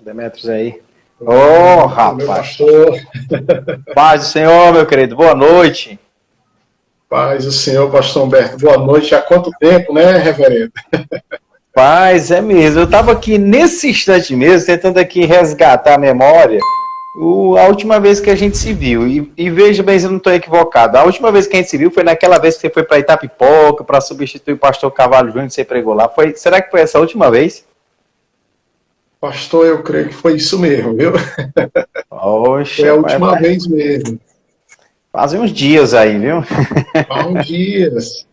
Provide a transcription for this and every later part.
Demetrios aí. Ô, Meu rapaz. pastor, Paz do Senhor, meu querido. Boa noite. paz do Senhor, pastor Humberto. Boa noite. Há quanto tempo, né, reverendo? Paz, é mesmo. Eu estava aqui nesse instante mesmo, tentando aqui resgatar a memória, a última vez que a gente se viu. E veja bem se eu não estou equivocado. A última vez que a gente se viu foi naquela vez que você foi para Itapipoca para substituir o pastor Carvalho Júnior que você pregou lá. Será que foi essa última vez? Pastor, eu creio que foi isso mesmo, viu? Foi Oxa, a última vez mesmo. fazem uns dias aí, viu? Há uns dias.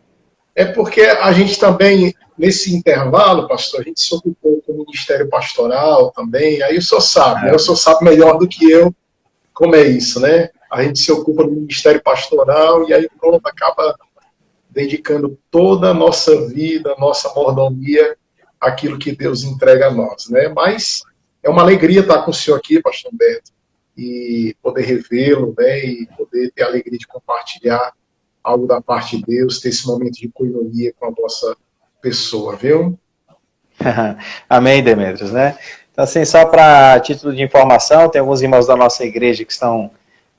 É porque a gente também, nesse intervalo, pastor, a gente se ocupou com o ministério pastoral também. Aí o senhor sabe, né? O senhor sabe melhor do que eu como é isso, né? A gente se ocupa do ministério pastoral e aí pronto, acaba dedicando toda a nossa vida, nossa mordomia àquilo que Deus entrega a nós, né? Mas é uma alegria estar com o senhor aqui, pastor Beto, e poder revê-lo, né? E poder ter a alegria de compartilhar algo da parte de Deus, ter esse momento de coinonia com a vossa pessoa, viu? Amém, Demetrios, né? Então, assim, só para título de informação, tem alguns irmãos da nossa igreja que estão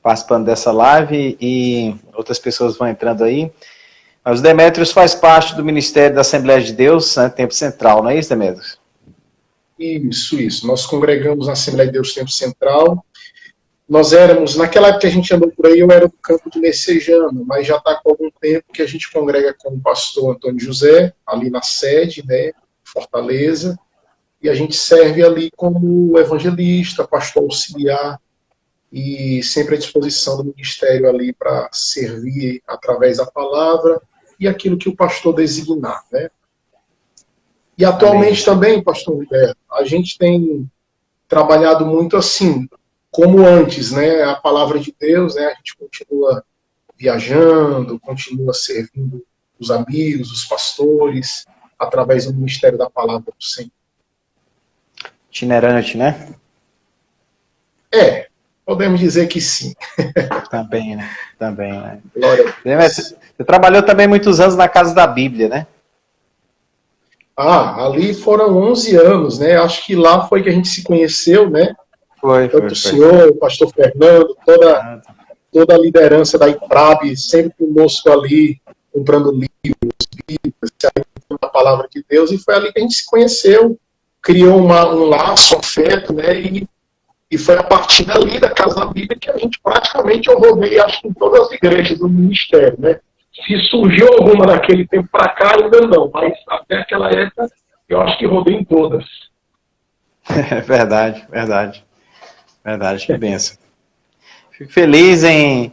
participando dessa live e outras pessoas vão entrando aí. Mas o Demetrios faz parte do Ministério da Assembleia de Deus, né, Tempo Central, não é isso, Demetrios? Isso. Nós congregamos na Assembleia de Deus Tempo Central. Nós éramos, naquela época que a gente andou por aí, eu era do campo de Messejana, mas já está com algum tempo que a gente congrega com o pastor Antônio José, ali na sede, né, Fortaleza, e a gente serve ali como evangelista, pastor auxiliar, e sempre à disposição do ministério ali para servir através da palavra e aquilo que o pastor designar, né? E atualmente também, pastor Humberto, a gente tem trabalhado muito assim, como antes, né? A palavra de Deus, né? A gente continua viajando, continua servindo os amigos, os pastores, através do ministério da palavra do Senhor. Itinerante, né? Podemos dizer que sim. Também, né? Também, né? Glória a Deus. Você trabalhou também muitos anos na Casa da Bíblia, né? Ali foram 11 anos, né? Acho que lá foi que a gente se conheceu, né? Tanto o senhor, o pastor Fernando, toda a liderança da IPRAB, sempre conosco ali, comprando livros, Bíblias, a palavra de Deus, e foi ali que a gente se conheceu, criou um laço, um afeto, né? E foi a partir dali da Casa da Bíblia que a gente praticamente eu rodei, acho que em todas as igrejas do ministério, né? Se surgiu alguma daquele tempo para cá, ainda não, mas até aquela época eu acho que rodei em todas. Verdade, que bênção. Fico feliz em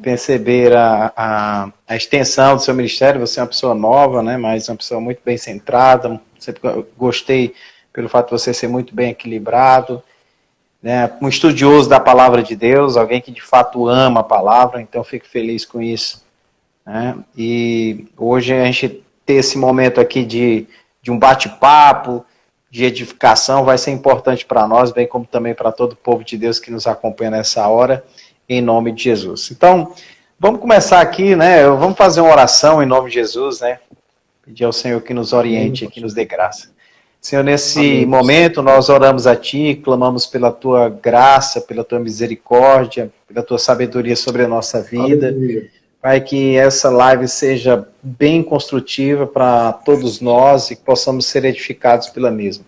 perceber a extensão do seu ministério. Você é uma pessoa nova, né? Mas uma pessoa muito bem centrada. Sempre gostei pelo fato de você ser muito bem equilibrado, né? Um estudioso da palavra de Deus, alguém que de fato ama a palavra, então fico feliz com isso, né? E hoje a gente ter esse momento aqui de um bate-papo, de edificação, vai ser importante para nós, bem como também para todo o povo de Deus que nos acompanha nessa hora, em nome de Jesus. Então, vamos começar aqui, né? Vamos fazer uma oração em nome de Jesus, né? Pedir ao Senhor que nos oriente, que nos dê graça. Senhor, nesse momento nós oramos a Ti, clamamos pela Tua graça, pela Tua misericórdia, pela Tua sabedoria sobre a nossa vida. Aleluia. Pai, que essa live seja bem construtiva para todos nós e que possamos ser edificados pela mesma.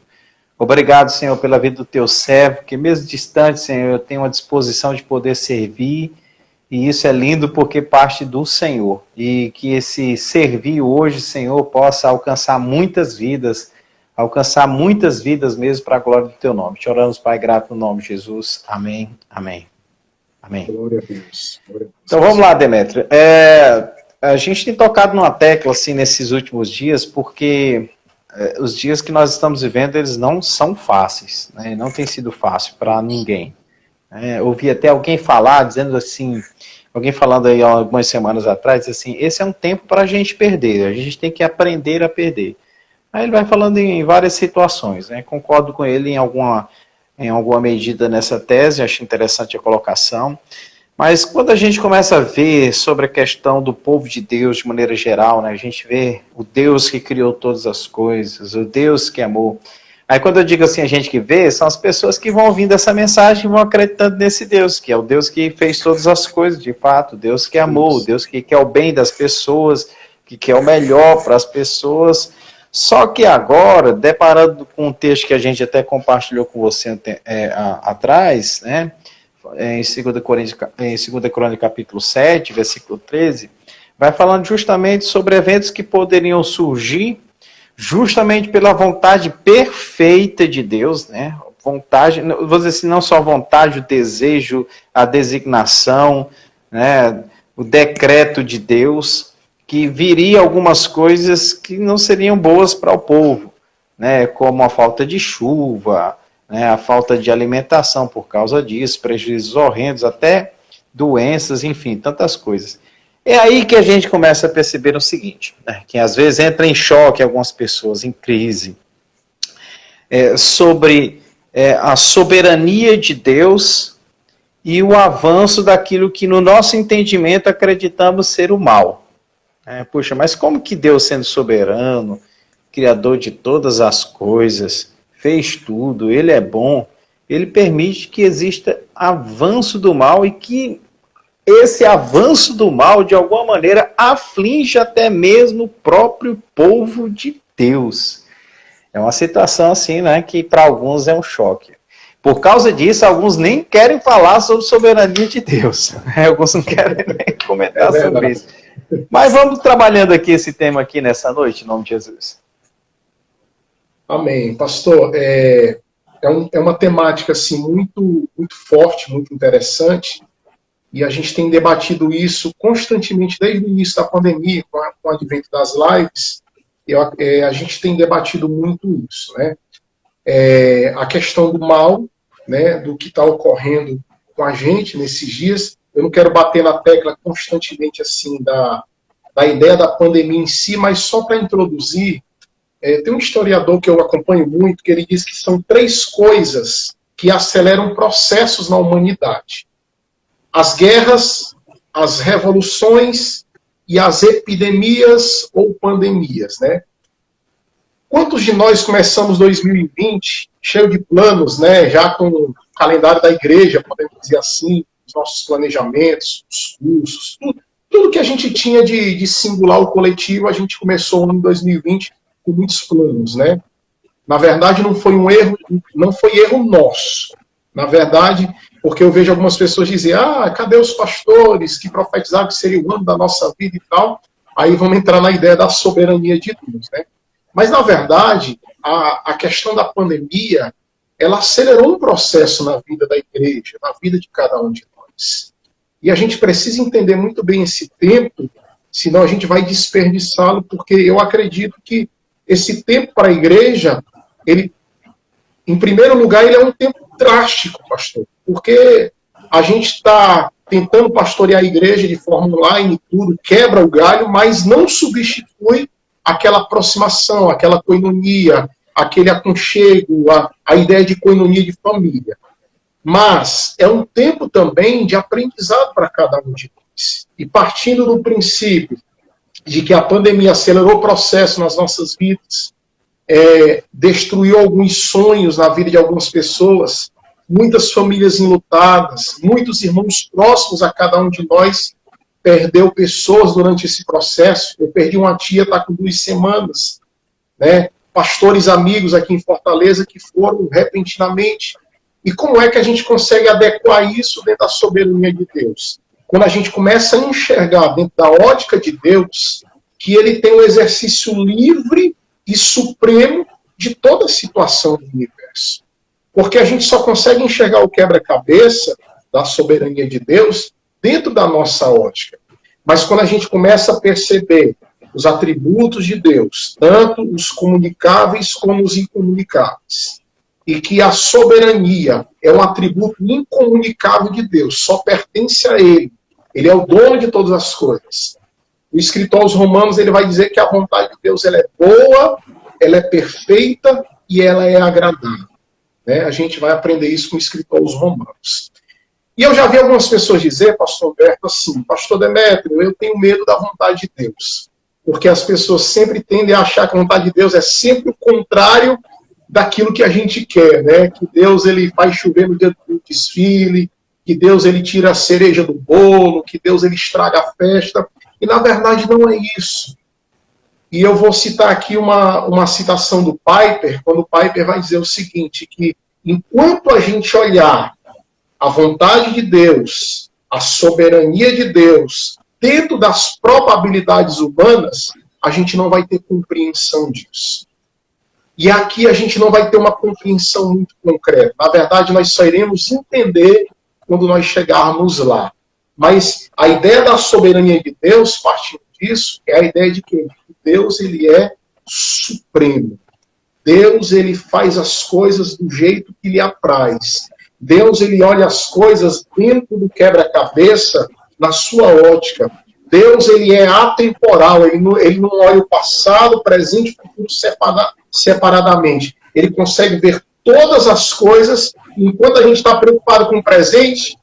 Obrigado, Senhor, pela vida do Teu servo, que mesmo distante, Senhor, eu tenho a disposição de poder servir, e isso é lindo porque parte do Senhor. E que esse servir hoje, Senhor, possa alcançar muitas vidas mesmo para a glória do Teu nome. Te oramos, Pai, grato no nome de Jesus. Amém, amém, amém. Glória a Deus. Então vamos lá, Demétrio. A gente tem tocado numa tecla assim nesses últimos dias, porque os dias que nós estamos vivendo, eles não são fáceis, né? Não tem sido fácil para ninguém. Ouvi até alguém falar, dizendo assim, alguém falando aí há algumas semanas atrás, assim, esse é um tempo para a gente perder, a gente tem que aprender a perder. Aí ele vai falando em várias situações, né? Concordo com ele em alguma medida nessa tese, acho interessante a colocação. Mas quando a gente começa a ver sobre a questão do povo de Deus de maneira geral, né, a gente vê o Deus que criou todas as coisas, o Deus que amou, Aí quando eu digo assim, a gente que vê, são as pessoas que vão ouvindo essa mensagem e vão acreditando nesse Deus, que é o Deus que fez todas as coisas, de fato, Deus que amou, o Deus que quer o bem das pessoas, que quer o melhor para as pessoas. Só que agora, deparando com um texto que a gente até compartilhou com você atrás, né, em 2 Crônicas capítulo 7, versículo 13, vai falando justamente sobre eventos que poderiam surgir justamente pela vontade perfeita de Deus, né? Vontade, vou dizer assim, não só vontade, o desejo, a designação, né? O decreto de Deus, que viria algumas coisas que não seriam boas para o povo, né? Como a falta de chuva, né? A falta de alimentação por causa disso, prejuízos horrendos, até doenças, enfim, tantas coisas. É aí que a gente começa a perceber o seguinte, né, que às vezes entra em choque algumas pessoas, em crise, sobre a soberania de Deus e o avanço daquilo que no nosso entendimento acreditamos ser o mal. Puxa, mas como que Deus, sendo soberano, criador de todas as coisas, fez tudo, ele é bom, ele permite que exista avanço do mal e que esse avanço do mal, de alguma maneira, aflige até mesmo o próprio povo de Deus. É uma situação assim, né, que para alguns é um choque. Por causa disso, alguns nem querem falar sobre soberania de Deus. Alguns não querem nem comentar sobre isso. Mas vamos trabalhando aqui esse tema aqui nessa noite, em nome de Jesus. Amém. Pastor, é uma temática assim, muito forte, muito interessante. E a gente tem debatido isso constantemente desde o início da pandemia, com o advento das lives, a gente tem debatido muito isso, né? A questão do mal, né, do que está ocorrendo com a gente nesses dias. Eu não quero bater na tecla constantemente assim da ideia da pandemia em si, mas só para introduzir, tem um historiador que eu acompanho muito, que ele diz que são 3 coisas que aceleram processos na humanidade: as guerras, as revoluções e as epidemias ou pandemias, né? Quantos de nós começamos 2020 cheio de planos, né? Já com o calendário da igreja, podemos dizer assim, os nossos planejamentos, os cursos, tudo que a gente tinha de singular ou coletivo, a gente começou no ano 2020 com muitos planos, né? Na verdade, não foi erro nosso. Na verdade, porque eu vejo algumas pessoas dizer, cadê os pastores que profetizaram que seria o ano da nossa vida e tal? Aí vamos entrar na ideia da soberania de Deus, né? Mas, na verdade, a questão da pandemia, ela acelerou um processo na vida da igreja, na vida de cada um de nós. E a gente precisa entender muito bem esse tempo, senão a gente vai desperdiçá-lo, porque eu acredito que esse tempo para a igreja, ele, em primeiro lugar, ele é um tempo drástico, pastor, porque a gente está tentando pastorear a igreja de forma online e tudo, quebra o galho, mas não substitui aquela aproximação, aquela coinonia, aquele aconchego, a ideia de coinonia de família. Mas é um tempo também de aprendizado para cada um de nós. E partindo do princípio de que a pandemia acelerou o processo nas nossas vidas, destruiu alguns sonhos na vida de algumas pessoas, muitas famílias enlutadas, muitos irmãos próximos a cada um de nós perdeu pessoas durante esse processo. Eu perdi uma tia, está com 2 semanas, né? Pastores amigos aqui em Fortaleza que foram repentinamente. E como é que a gente consegue adequar isso dentro da soberania de Deus? Quando a gente começa a enxergar dentro da ótica de Deus que ele tem um exercício livre e supremo de toda a situação do universo. Porque a gente só consegue enxergar o quebra-cabeça da soberania de Deus dentro da nossa ótica. Mas quando a gente começa a perceber os atributos de Deus, tanto os comunicáveis como os incomunicáveis, e que a soberania é um atributo incomunicável de Deus, só pertence a Ele. Ele é o dono de todas as coisas. O escritor aos Romanos, ele vai dizer que a vontade de Deus ela é boa, ela é perfeita e ela é agradável. Né? A gente vai aprender isso com o escritor aos Romanos. E eu já vi algumas pessoas dizer, pastor Alberto, assim, pastor Demétrio, eu tenho medo da vontade de Deus. Porque as pessoas sempre tendem a achar que a vontade de Deus é sempre o contrário daquilo que a gente quer, né? Que Deus ele faz chover no dia do desfile, que Deus ele tira a cereja do bolo, que Deus ele estraga a festa. E na verdade não é isso. E eu vou citar aqui uma citação do Piper, quando o Piper vai dizer o seguinte, que enquanto a gente olhar a vontade de Deus, a soberania de Deus, dentro das probabilidades humanas, a gente não vai ter compreensão disso. E aqui a gente não vai ter uma compreensão muito concreta. Na verdade, nós só iremos entender quando nós chegarmos lá. Mas a ideia da soberania de Deus, partindo disso, é a ideia de que Deus ele é supremo. Deus ele faz as coisas do jeito que lhe apraz. Deus ele olha as coisas dentro do quebra-cabeça na sua ótica. Deus ele é atemporal, ele não olha o passado, o presente e o futuro separadamente. Ele consegue ver todas as coisas, e enquanto a gente está preocupado com o presente,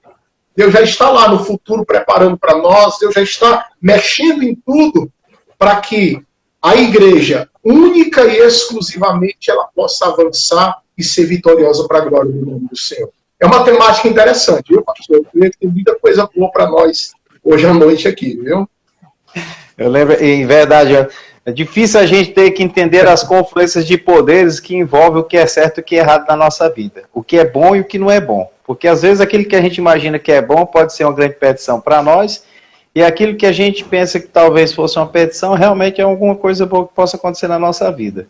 Deus já está lá no futuro preparando para nós, Deus já está mexendo em tudo para que a igreja, única e exclusivamente, ela possa avançar e ser vitoriosa para a glória do nome do Senhor. É uma temática interessante, viu, pastor? Eu creio que tem muita coisa boa para nós hoje à noite aqui, viu? Eu lembro, em verdade, é difícil a gente ter que entender as confluências de poderes que envolvem o que é certo e o que é errado na nossa vida. O que é bom e o que não é bom. Porque às vezes aquilo que a gente imagina que é bom pode ser uma grande perdição para nós, e aquilo que a gente pensa que talvez fosse uma perdição realmente é alguma coisa boa que possa acontecer na nossa vida.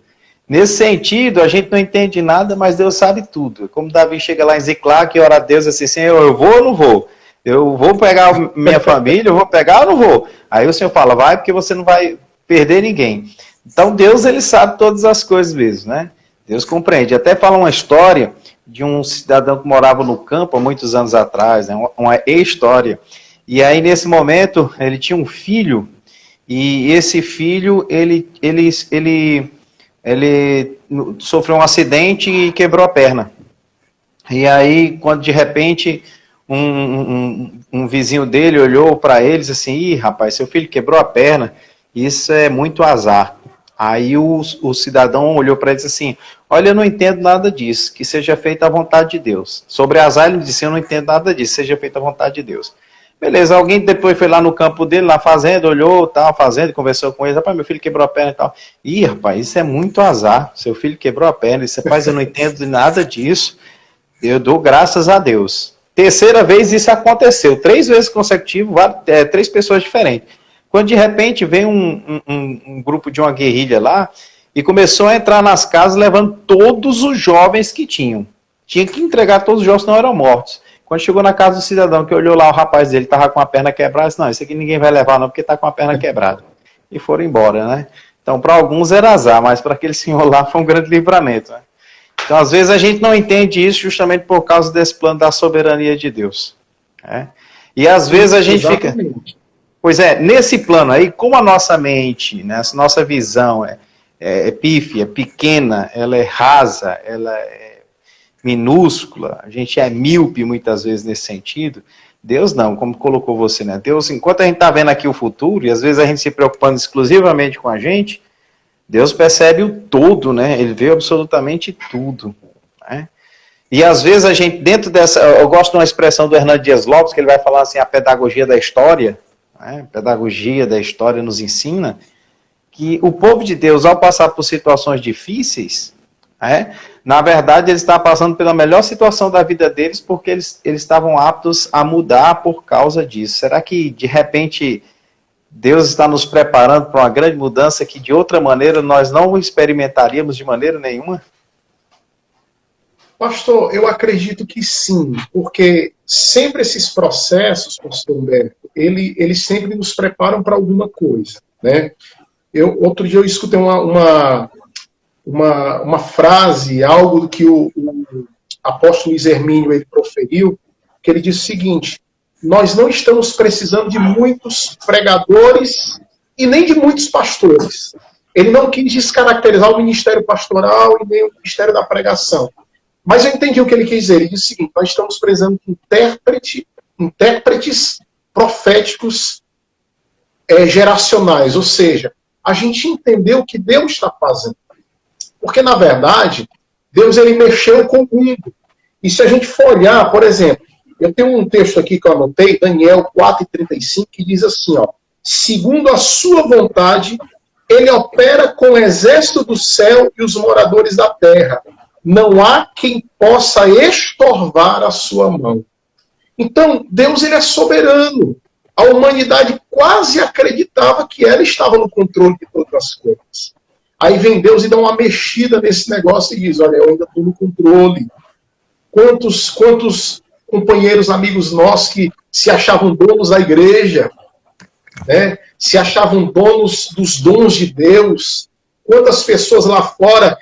Nesse sentido, a gente não entende nada, mas Deus sabe tudo. Como Davi chega lá em Ziclague e ora a Deus assim, Senhor, eu vou ou não vou? Eu vou pegar minha família, eu vou pegar ou não vou? Aí o Senhor fala, vai porque você não vai perder ninguém. Então Deus, ele sabe todas as coisas mesmo, né? Deus compreende. Até fala uma história de um cidadão que morava no campo há muitos anos atrás, né? Uma história. E aí nesse momento ele tinha um filho, e esse filho, ele sofreu um acidente e quebrou a perna. E aí, quando de repente um vizinho dele olhou para eles assim, ih, rapaz, seu filho quebrou a perna, isso é muito azar. Aí o cidadão olhou para ele e disse assim, olha, eu não entendo nada disso, que seja feita a vontade de Deus. Sobre azar ele disse, eu não entendo nada disso, seja feita a vontade de Deus. Beleza, alguém depois foi lá no campo dele, na fazenda, olhou, tal, fazenda, conversou com ele, rapaz, meu filho quebrou a perna e tal. Ih, rapaz, isso é muito azar, seu filho quebrou a perna, ele disse, rapaz, eu não entendo nada disso, eu dou graças a Deus. Terceira vez isso aconteceu, 3 vezes consecutivo, 3 pessoas diferentes. Quando de repente vem um grupo de uma guerrilha lá e começou a entrar nas casas levando todos os jovens que tinham. Tinha que entregar todos os jovens, senão eram mortos. Quando chegou na casa do cidadão, que olhou lá, o rapaz dele estava com a perna quebrada, disse, não, isso aqui ninguém vai levar não, porque está com a perna quebrada. E foram embora, né? Então, para alguns era azar, mas para aquele senhor lá foi um grande livramento, né? Então, às vezes a gente não entende isso justamente por causa desse plano da soberania de Deus. Né? E às vezes a gente Exatamente. fica... Pois é, nesse plano aí, como a nossa mente, né, a nossa visão é pífia, pequena, ela é rasa, ela é minúscula, a gente é míope muitas vezes nesse sentido, Deus não, como colocou você, né? Deus, enquanto a gente está vendo aqui o futuro, e às vezes a gente se preocupando exclusivamente com a gente, Deus percebe o todo, né? Ele vê absolutamente tudo, né? E às vezes a gente, dentro dessa, eu gosto de uma expressão do Hernando Dias Lopes, que ele vai falar assim, a pedagogia da história, né? A pedagogia da história nos ensina que o povo de Deus, ao passar por situações difíceis, na verdade, eles estavam passando pela melhor situação da vida deles porque eles estavam aptos a mudar por causa disso. Será que, de repente, Deus está nos preparando para uma grande mudança que, de outra maneira, nós não experimentaríamos de maneira nenhuma? Pastor, eu acredito que sim, porque sempre esses processos, pastor Humberto, eles sempre nos preparam para alguma coisa, né? Outro dia eu escutei uma frase, algo que o apóstolo Luiz Hermínio ele proferiu, que ele disse o seguinte, nós não estamos precisando de muitos pregadores e nem de muitos pastores. Ele não quis descaracterizar o ministério pastoral e nem o ministério da pregação. Mas eu entendi o que ele quis dizer. Ele disse o seguinte, nós estamos precisando de intérpretes proféticos geracionais, ou seja, a gente entender o que Deus está fazendo. Porque, na verdade, Deus ele mexeu com o mundo. E se a gente for olhar, por exemplo, eu tenho um texto aqui que eu anotei, Daniel 4:35, que diz assim, ó, segundo a sua vontade, ele opera com o exército do céu e os moradores da terra. Não há quem possa estorvar a sua mão. Então, Deus ele é soberano. A humanidade quase acreditava que ela estava no controle de todas as coisas. Aí vem Deus e dá uma mexida nesse negócio e diz, olha, eu ainda estou no controle. Quantos companheiros, amigos nossos que se achavam donos da igreja, né? Se achavam donos dos dons de Deus. Quantas pessoas lá fora,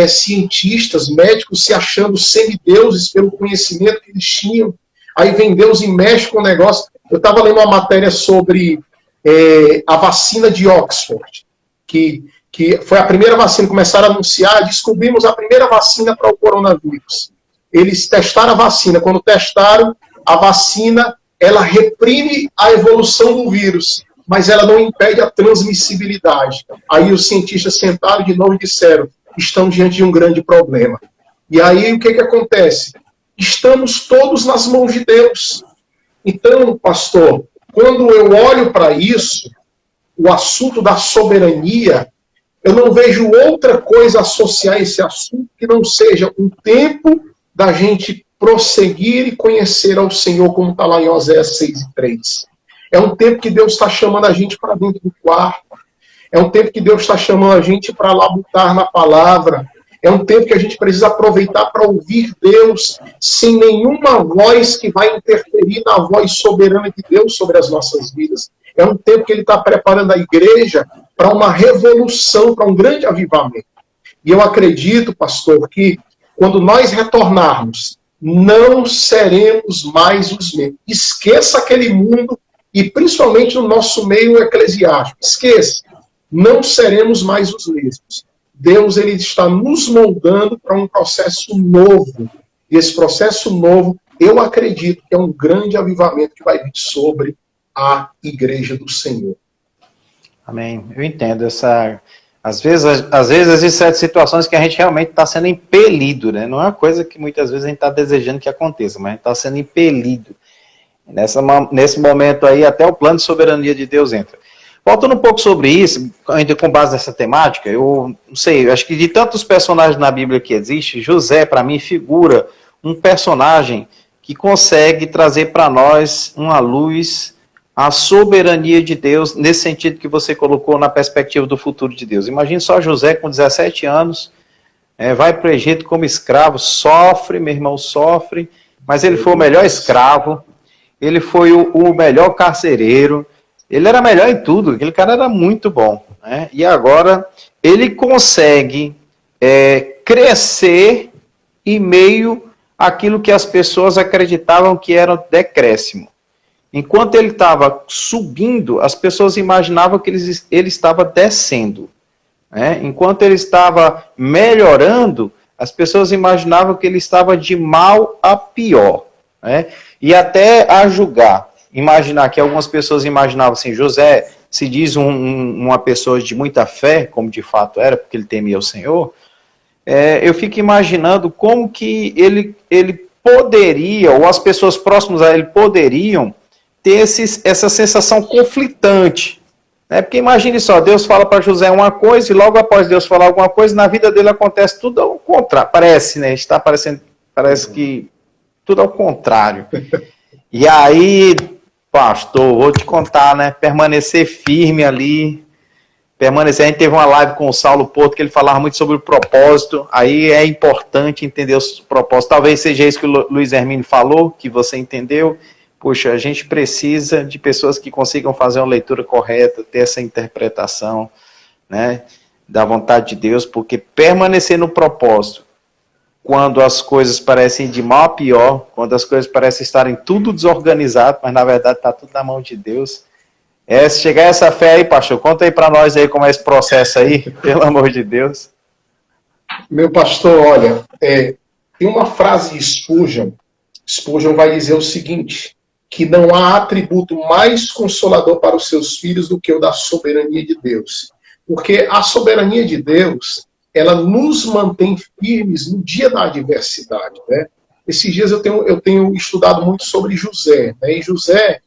cientistas, médicos, se achando semideuses pelo conhecimento que eles tinham. Aí vem Deus e mexe com o negócio. Eu estava lendo uma matéria sobre a vacina de Oxford, que foi a primeira vacina, começaram a anunciar, descobrimos a primeira vacina para o coronavírus. Eles testaram a vacina. Quando testaram, a vacina, ela reprime a evolução do vírus, mas ela não impede a transmissibilidade. Aí os cientistas sentaram de novo e disseram, estamos diante de um grande problema. E aí o que acontece? Estamos todos nas mãos de Deus. Então, pastor, quando eu olho para isso, o assunto da soberania, eu não vejo outra coisa associar esse assunto que não seja um tempo da gente prosseguir e conhecer ao Senhor, como está lá em Oséias 6:3. É um tempo que Deus está chamando a gente para dentro do quarto. É um tempo que Deus está chamando a gente para labutar na palavra. É um tempo que a gente precisa aproveitar para ouvir Deus sem nenhuma voz que vai interferir na voz soberana de Deus sobre as nossas vidas. É um tempo que Ele está preparando a igreja para uma revolução, para um grande avivamento. E eu acredito, pastor, que quando nós retornarmos, não seremos mais os mesmos. Esqueça aquele mundo e principalmente no nosso meio eclesiástico. Esqueça, não seremos mais os mesmos. Deus ele está nos moldando para um processo novo. E esse processo novo, eu acredito que é um grande avivamento que vai vir sobre a igreja do Senhor. Amém. Eu entendo essa... Às vezes existem certas situações que a gente realmente está sendo impelido, né? Não é uma coisa que muitas vezes a gente está desejando que aconteça, mas a gente está sendo impelido. Nesse momento aí, até o plano de soberania de Deus entra. Voltando um pouco sobre isso, ainda com base nessa temática, eu não sei, eu acho que de tantos personagens na Bíblia que existe, José, para mim, figura um personagem que consegue trazer para nós uma luz à soberania de Deus, nesse sentido que você colocou na perspectiva do futuro de Deus. Imagine só José com 17 anos, vai para o Egito como escravo, sofre, meu irmão, sofre, mas ele foi o melhor escravo, ele foi o melhor carcereiro, ele era melhor em tudo, aquele cara era muito bom, né? E agora ele consegue crescer em meio àquilo que as pessoas acreditavam que era um decréscimo. Enquanto ele estava subindo, as pessoas imaginavam que ele estava descendo. Né? Enquanto ele estava melhorando, as pessoas imaginavam que ele estava de mal a pior. Né? E até a julgar. Imaginar que algumas pessoas imaginavam assim, José se diz uma pessoa de muita fé, como de fato era, porque ele temia o Senhor, eu fico imaginando como que ele poderia, ou as pessoas próximas a ele poderiam, ter essa sensação conflitante. Né? Porque imagine só, Deus fala para José uma coisa, e logo após Deus falar alguma coisa, na vida dele acontece tudo ao contrário. Parece, né? Parece que tudo ao contrário. E aí... Pastor, vou te contar, né? Permanecer firme ali. A gente teve uma live com o Saulo Porto, que ele falava muito sobre o propósito. Aí é importante entender os propósitos. Talvez seja isso que o Luiz Hermínio falou, que você entendeu. Poxa, a gente precisa de pessoas que consigam fazer uma leitura correta, ter essa interpretação, né, da vontade de Deus, porque permanecer no propósito, quando as coisas parecem de mal a pior, quando as coisas parecem estarem tudo desorganizado, mas na verdade está tudo na mão de Deus. Se chegar essa fé aí, pastor, conta aí para nós aí como é esse processo aí, pelo amor de Deus. Meu pastor, olha, tem uma frase de Spurgeon vai dizer o seguinte, que não há atributo mais consolador para os seus filhos do que o da soberania de Deus. Porque a soberania de Deus, ela nos mantém firmes no dia da adversidade, né? Esses dias eu tenho estudado muito sobre José, né? E José,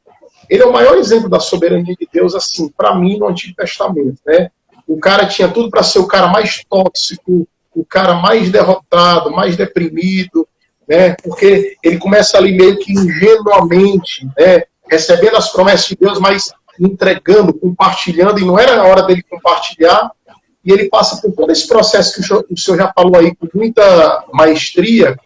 ele é o maior exemplo da soberania de Deus, assim, para mim, no Antigo Testamento, né? O cara tinha tudo para ser o cara mais tóxico, o cara mais derrotado, mais deprimido, né? Porque ele começa ali meio que ingenuamente, né? Recebendo as promessas de Deus, mas entregando, compartilhando, e não era a hora dele compartilhar, e ele passa por todo esse processo que o senhor já falou aí com muita maestria,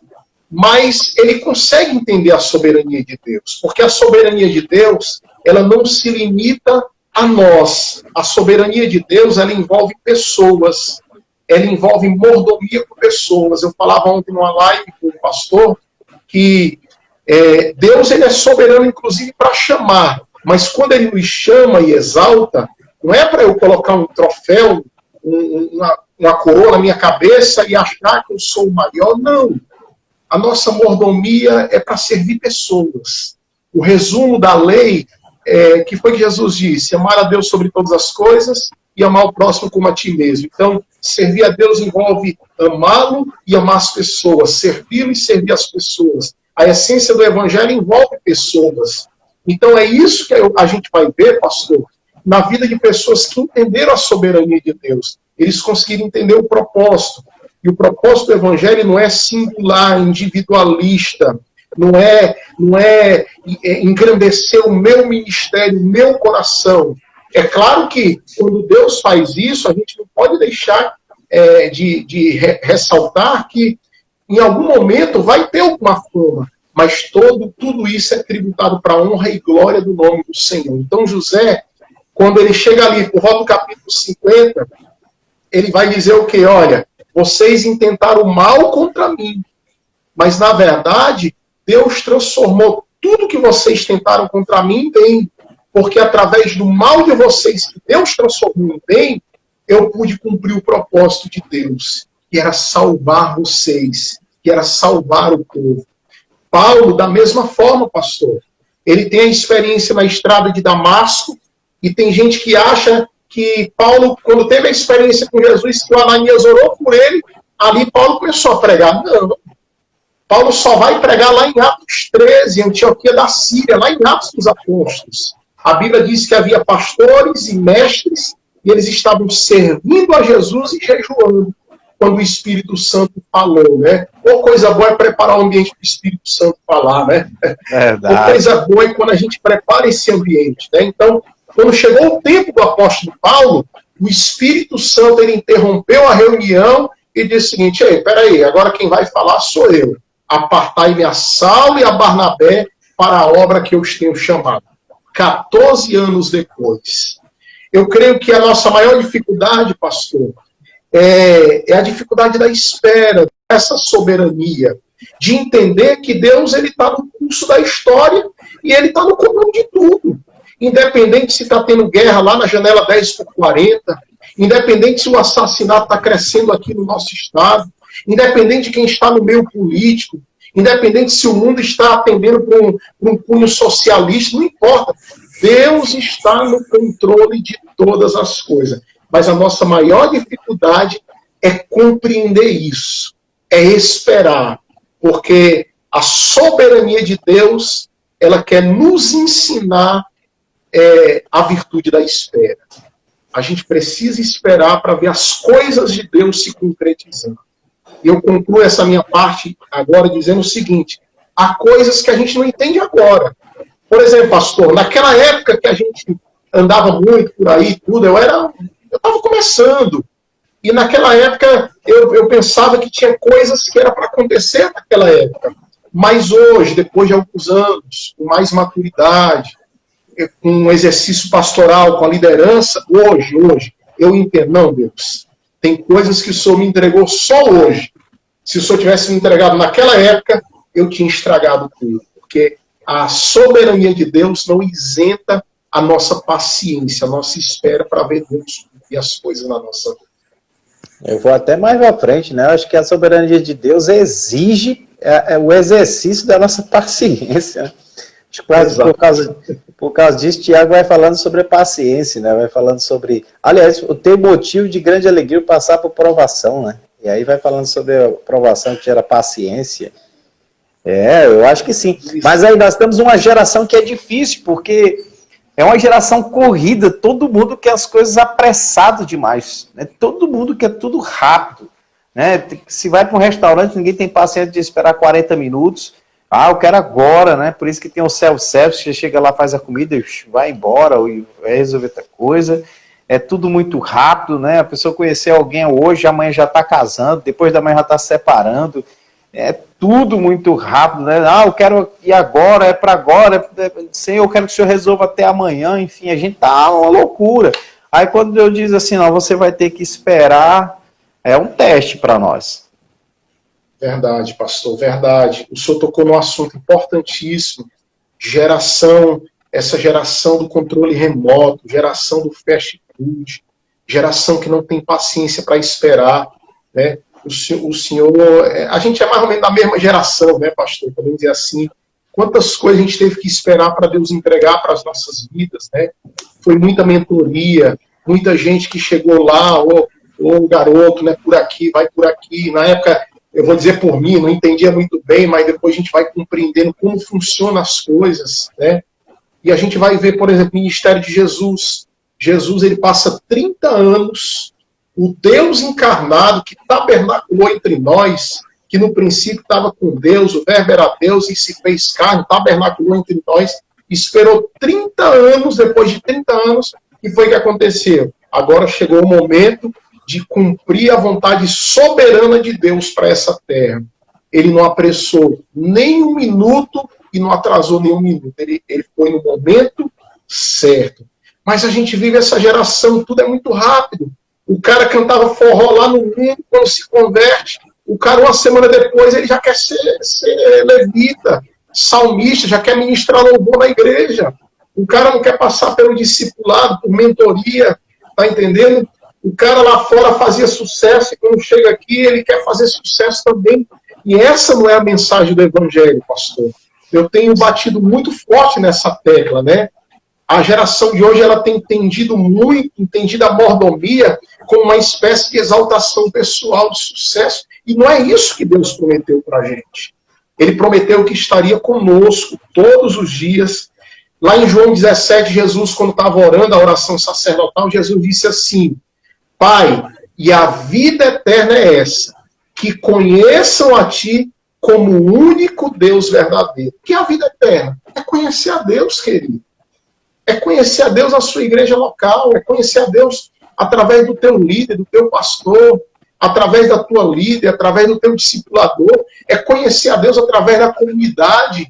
mas ele consegue entender a soberania de Deus, porque a soberania de Deus, ela não se limita a nós. A soberania de Deus, ela envolve pessoas, ela envolve mordomia com pessoas. Eu falava ontem numa live com o pastor que Deus, ele é soberano, inclusive, para chamar, mas quando ele nos chama e exalta, não é para eu colocar um troféu, uma coroa na minha cabeça e achar que eu sou o maior, não. A nossa mordomia é para servir pessoas. O resumo da lei, que foi que Jesus disse: amar a Deus sobre todas as coisas e amar o próximo como a ti mesmo. Então, servir a Deus envolve amá-lo e amar as pessoas, servi-lo e servir as pessoas. A essência do evangelho envolve pessoas. Então, é isso que a gente vai ver, pastor, na vida de pessoas que entenderam a soberania de Deus. Eles conseguiram entender o propósito. E o propósito do evangelho não é singular, individualista, não é engrandecer o meu ministério, o meu coração. É claro que quando Deus faz isso, a gente não pode deixar de ressaltar que em algum momento vai ter alguma fama, mas tudo isso é tributado para a honra e glória do nome do Senhor. Então José, quando ele chega ali, por volta do capítulo 50, ele vai dizer o quê? Olha, vocês intentaram mal contra mim, mas na verdade, Deus transformou tudo que vocês tentaram contra mim em bem, porque através do mal de vocês, que Deus transformou em bem, eu pude cumprir o propósito de Deus, que era salvar vocês, que era salvar o povo. Paulo, da mesma forma, pastor, ele tem a experiência na estrada de Damasco, e tem gente que acha que Paulo, quando teve a experiência com Jesus, que o Ananias orou por ele, ali Paulo começou a pregar. Não. Paulo só vai pregar lá em Atos 13, em Antioquia da Síria, lá em Atos dos Apóstolos. A Bíblia diz que havia pastores e mestres, e eles estavam servindo a Jesus e jejuando, quando o Espírito Santo falou, né? Ou coisa boa é preparar o ambiente para o Espírito Santo falar, né? Verdade. Ou coisa boa é quando a gente prepara esse ambiente, né? Então, quando chegou o tempo do apóstolo Paulo, o Espírito Santo, ele interrompeu a reunião e disse o seguinte: ei, peraí, agora quem vai falar sou eu. Apartai-me a Saulo e a Barnabé para a obra que eu os tenho chamado. 14 anos depois. Eu creio que a nossa maior dificuldade, pastor, é a dificuldade da espera, dessa soberania, de entender que Deus está no curso da história e ele está no comando de tudo. Independente se está tendo guerra lá na janela 10/40, independente se o assassinato está crescendo aqui no nosso estado, independente de quem está no meio político, independente se o mundo está atendendo por um cunho socialista, não importa. Deus está no controle de todas as coisas. Mas a nossa maior dificuldade é compreender isso, é esperar, porque a soberania de Deus, ela quer nos ensinar a virtude da espera. A gente precisa esperar para ver as coisas de Deus se concretizando. E eu concluo essa minha parte agora dizendo o seguinte: há coisas que a gente não entende agora. Por exemplo, pastor, naquela época que a gente andava muito por aí, tudo, eu estava começando. E naquela época eu pensava que tinha coisas que era para acontecer naquela época. Mas hoje, depois de alguns anos, com mais maturidade, com um exercício pastoral, com a liderança, hoje, eu entendo, não, Deus, tem coisas que o Senhor me entregou só hoje. Se o Senhor tivesse me entregado naquela época, eu tinha estragado tudo. Porque a soberania de Deus não isenta a nossa paciência, a nossa espera para ver Deus cumprir as coisas na nossa vida. Eu vou até mais à frente, né? Eu acho que a soberania de Deus exige o exercício da nossa paciência, né? Acho que Por causa disso, Tiago vai falando sobre a paciência, né? Vai falando sobre... Aliás, o teu motivo de grande alegria passar por provação, né? E aí vai falando sobre a provação que gera paciência. Eu acho que sim. Mas aí nós temos uma geração que é difícil, porque é uma geração corrida. Todo mundo quer as coisas apressado demais, né? Todo mundo quer tudo rápido, né? Se vai para um restaurante, ninguém tem paciência de esperar 40 minutos. Eu quero agora, né? Por isso que tem o self-service, você chega lá, faz a comida e vai embora, ou vai resolver outra coisa. É tudo muito rápido, né? A pessoa conhecer alguém hoje, amanhã já está casando, depois da manhã já está se separando. É tudo muito rápido, né? Eu quero ir agora, é para agora. Eu quero que o senhor resolva até amanhã. Enfim, a gente tá uma loucura. Aí quando Deus diz assim, não, você vai ter que esperar, é um teste para nós. Verdade, pastor, verdade. O senhor tocou num assunto importantíssimo. Essa geração do controle remoto, geração do fast food, geração que não tem paciência para esperar, né? O senhor, a gente é mais ou menos da mesma geração, né, pastor? Podemos dizer assim. Quantas coisas a gente teve que esperar para Deus entregar para as nossas vidas, né? Foi muita mentoria, muita gente que chegou lá, ô garoto, né, por aqui, vai por aqui. Na época, eu vou dizer por mim, não entendia muito bem, mas depois a gente vai compreendendo como funcionam as coisas, né? E a gente vai ver, por exemplo, o ministério de Jesus. Jesus, ele passa 30 anos, o Deus encarnado que tabernaculou entre nós, que no princípio estava com Deus, o verbo era Deus e se fez carne, tabernaculou entre nós, esperou 30 anos, depois de 30 anos, e foi o que aconteceu. Agora chegou o momento de cumprir a vontade soberana de Deus para essa terra. Ele não apressou nem um minuto e não atrasou nenhum minuto. Ele foi no momento certo. Mas a gente vive essa geração, tudo é muito rápido. O cara cantava forró lá no mundo, quando se converte, o cara uma semana depois ele já quer ser levita, salmista, já quer ministrar louvor na igreja. O cara não quer passar pelo discipulado, por mentoria, tá entendendo? O cara lá fora fazia sucesso e quando chega aqui ele quer fazer sucesso também. E essa não é a mensagem do evangelho, pastor. Eu tenho batido muito forte nessa tecla, né? A geração de hoje ela tem entendido a mordomia como uma espécie de exaltação pessoal, de sucesso. E não é isso que Deus prometeu para a gente. Ele prometeu que estaria conosco todos os dias. Lá em João 17, Jesus, quando estava orando a oração sacerdotal, Jesus disse assim: Pai, e a vida eterna é essa, que conheçam a Ti como o único Deus verdadeiro. Que a vida eterna é conhecer a Deus, querido. É conhecer a Deus na sua igreja local, é conhecer a Deus através do teu líder, do teu pastor, através da tua líder, através do teu discipulador, é conhecer a Deus através da comunidade.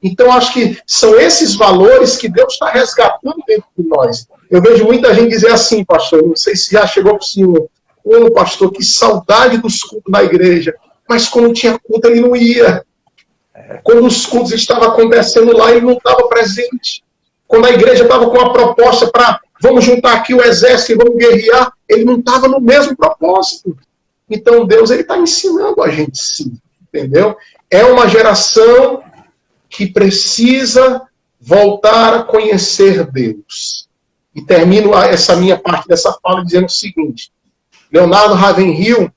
Então, acho que são esses valores que Deus está resgatando dentro de nós. Eu vejo muita gente dizer assim, pastor, não sei se já chegou para o senhor, pastor, que saudade dos cultos na igreja, mas quando tinha culto ele não ia. Quando os cultos estavam acontecendo lá, ele não estava presente. Quando a igreja estava com uma proposta para vamos juntar aqui o exército e vamos guerrear, ele não estava no mesmo propósito. Então Deus está ensinando a gente sim, entendeu? É uma geração que precisa voltar a conhecer Deus. E termino essa minha parte dessa fala dizendo o seguinte: Leonardo Ravenhill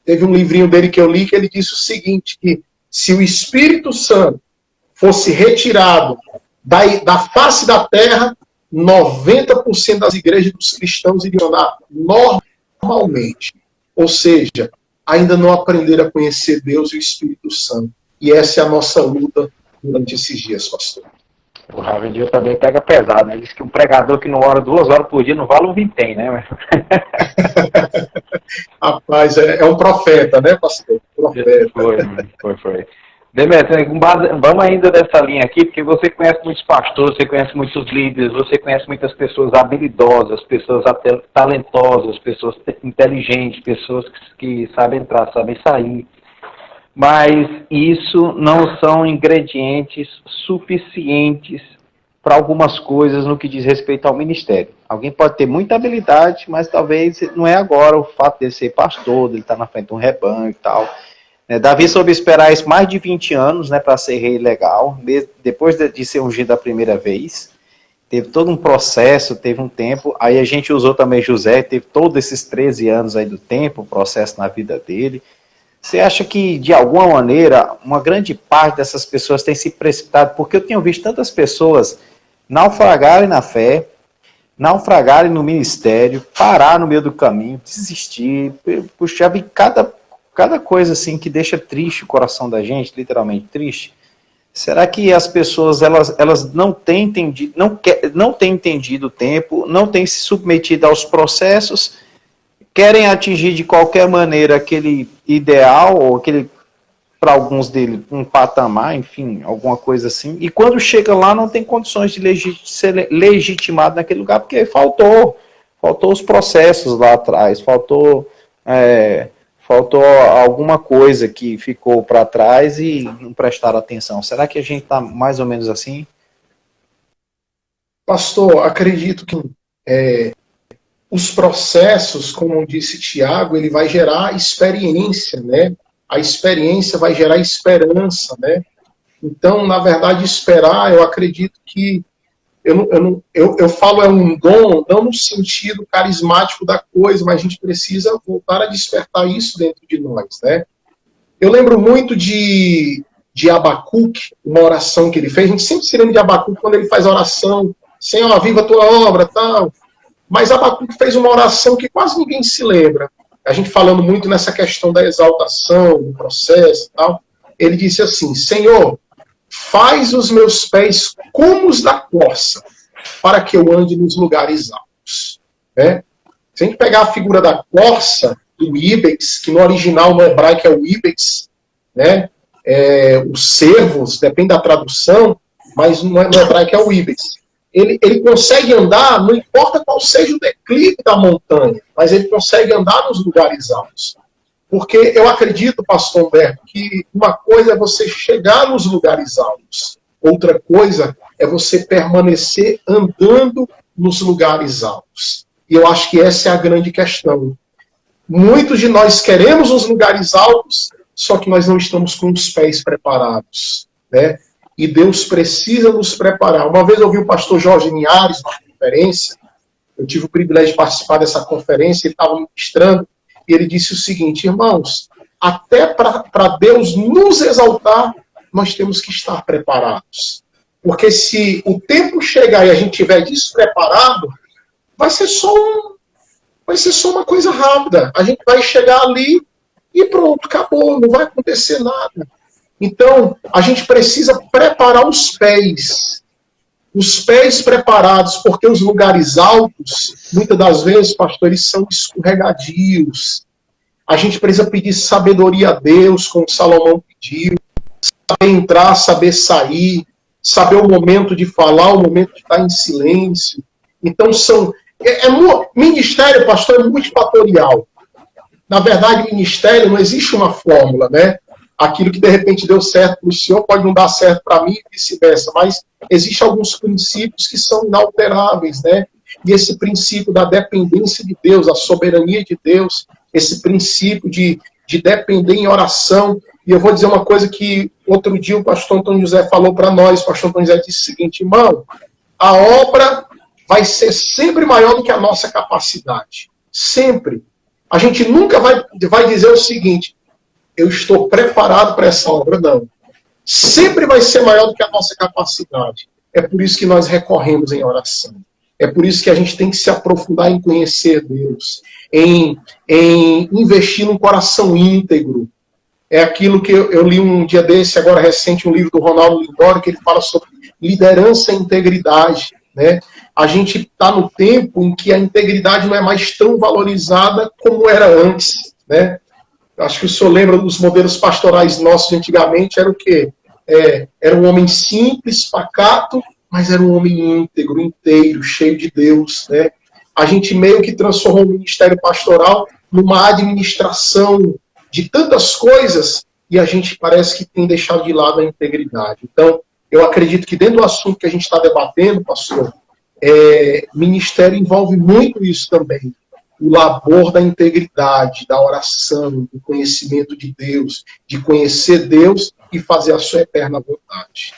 teve um livrinho dele que eu li que ele disse o seguinte, que se o Espírito Santo fosse retirado da face da terra, 90% das igrejas dos cristãos iriam andar normalmente. Ou seja, ainda não aprenderam a conhecer Deus e o Espírito Santo. E essa é a nossa luta durante esses dias, pastor. O Ravenhill também pega pesado, né? Diz que um pregador que não ora 2 horas por dia não vale um vintém, né? Rapaz, é um profeta, né, pastor? Profeta. Foi. Demetrio, vamos ainda dessa linha aqui, porque você conhece muitos pastores, você conhece muitos líderes, você conhece muitas pessoas habilidosas, pessoas talentosas, pessoas inteligentes, pessoas que sabem entrar, sabem sair. Mas isso não são ingredientes suficientes para algumas coisas no que diz respeito ao ministério. Alguém pode ter muita habilidade, mas talvez não é agora o fato de ser pastor, de ele estar na frente de um rebanho e tal. Davi soube esperar isso mais de 20 anos, né, para ser rei legal, depois de ser ungido a primeira vez. teve todo um processo, teve um tempo, aí a gente usou também José, teve todos esses 13 anos aí do tempo, o processo na vida dele. Você acha que, de alguma maneira, uma grande parte dessas pessoas tem se precipitado, porque eu tenho visto tantas pessoas naufragarem na fé, naufragarem no ministério, parar no meio do caminho, desistir, puxa, já vi cada coisa assim que deixa triste o coração da gente, literalmente triste. Será que as pessoas elas não têm entendido, não têm entendido o tempo, não têm se submetido aos processos, querem atingir de qualquer maneira aquele ideal, ou aquele, para alguns deles, um patamar, enfim, alguma coisa assim, e quando chega lá não tem condições de ser legitimado naquele lugar, porque faltou os processos lá atrás, faltou alguma coisa que ficou para trás e não prestaram atenção. Será que a gente está mais ou menos assim? Pastor, acredito que os processos, como disse Tiago, ele vai gerar experiência, né? A experiência vai gerar esperança, né? Então, na verdade, esperar, eu acredito que eu falo é um dom, não no sentido carismático da coisa, mas a gente precisa voltar a despertar isso dentro de nós, né? Eu lembro muito de Abacuque, uma oração que ele fez. A gente sempre se lembra de Abacuque quando ele faz a oração, Senhor, viva a tua obra, tal. Mas Abacuque fez uma oração que quase ninguém se lembra. A gente falando muito nessa questão da exaltação, do processo e tal. Ele disse assim, Senhor, faz os meus pés como os da corça, para que eu ande nos lugares altos. Né? Se a gente pegar a figura da corça, do íbex, que no original no hebraico é o íbex, né? Os cervos, depende da tradução, mas no hebraico é o íbex. Ele consegue andar, não importa qual seja o declive da montanha, mas ele consegue andar nos lugares altos. Porque eu acredito, pastor Humberto, que uma coisa é você chegar nos lugares altos, outra coisa é você permanecer andando nos lugares altos. E eu acho que essa é a grande questão. Muitos de nós queremos os lugares altos, só que nós não estamos com os pés preparados, né? E Deus precisa nos preparar. Uma vez eu ouvi o pastor Jorge Linhares na conferência, eu tive o privilégio de participar dessa conferência, ele estava ministrando, e ele disse o seguinte, irmãos, até para Deus nos exaltar, nós temos que estar preparados. Porque se o tempo chegar e a gente estiver despreparado, vai ser só uma coisa rápida. A gente vai chegar ali e pronto, acabou, não vai acontecer nada. Então, a gente precisa preparar os pés preparados, porque os lugares altos, muitas das vezes, pastor, eles são escorregadios. A gente precisa pedir sabedoria a Deus, como Salomão pediu, saber entrar, saber sair, saber o momento de falar, o momento de estar em silêncio. Então, ministério, pastor, é multifatorial. Na verdade, ministério não existe uma fórmula, né? Aquilo que de repente deu certo para o senhor pode não dar certo para mim e vice-versa, mas existem alguns princípios que são inalteráveis, né? E esse princípio da dependência de Deus, a soberania de Deus, esse princípio de depender em oração. E eu vou dizer uma coisa que outro dia o pastor Antônio José falou para nós. O pastor Antônio José disse o seguinte, irmão, a obra vai ser sempre maior do que a nossa capacidade. Sempre. A gente nunca vai dizer o seguinte, eu estou preparado para essa obra, não. Sempre vai ser maior do que a nossa capacidade. É por isso que nós recorremos em oração. É por isso que a gente tem que se aprofundar em conhecer Deus, em investir num coração íntegro. É aquilo que eu li um dia desse, agora recente, um livro do Ronaldo Lindório, que ele fala sobre liderança e integridade. Né? A gente está no tempo em que a integridade não é mais tão valorizada como era antes. Né? Acho que o senhor lembra dos modelos pastorais nossos de antigamente, era o quê? Era um homem simples, pacato, mas era um homem íntegro, inteiro, cheio de Deus. Né? A gente meio que transformou o ministério pastoral numa administração de tantas coisas e a gente parece que tem deixado de lado a integridade. Então, eu acredito que dentro do assunto que a gente está debatendo, pastor, ministério envolve muito isso também. O labor da integridade, da oração, do conhecimento de Deus, de conhecer Deus e fazer a sua eterna vontade.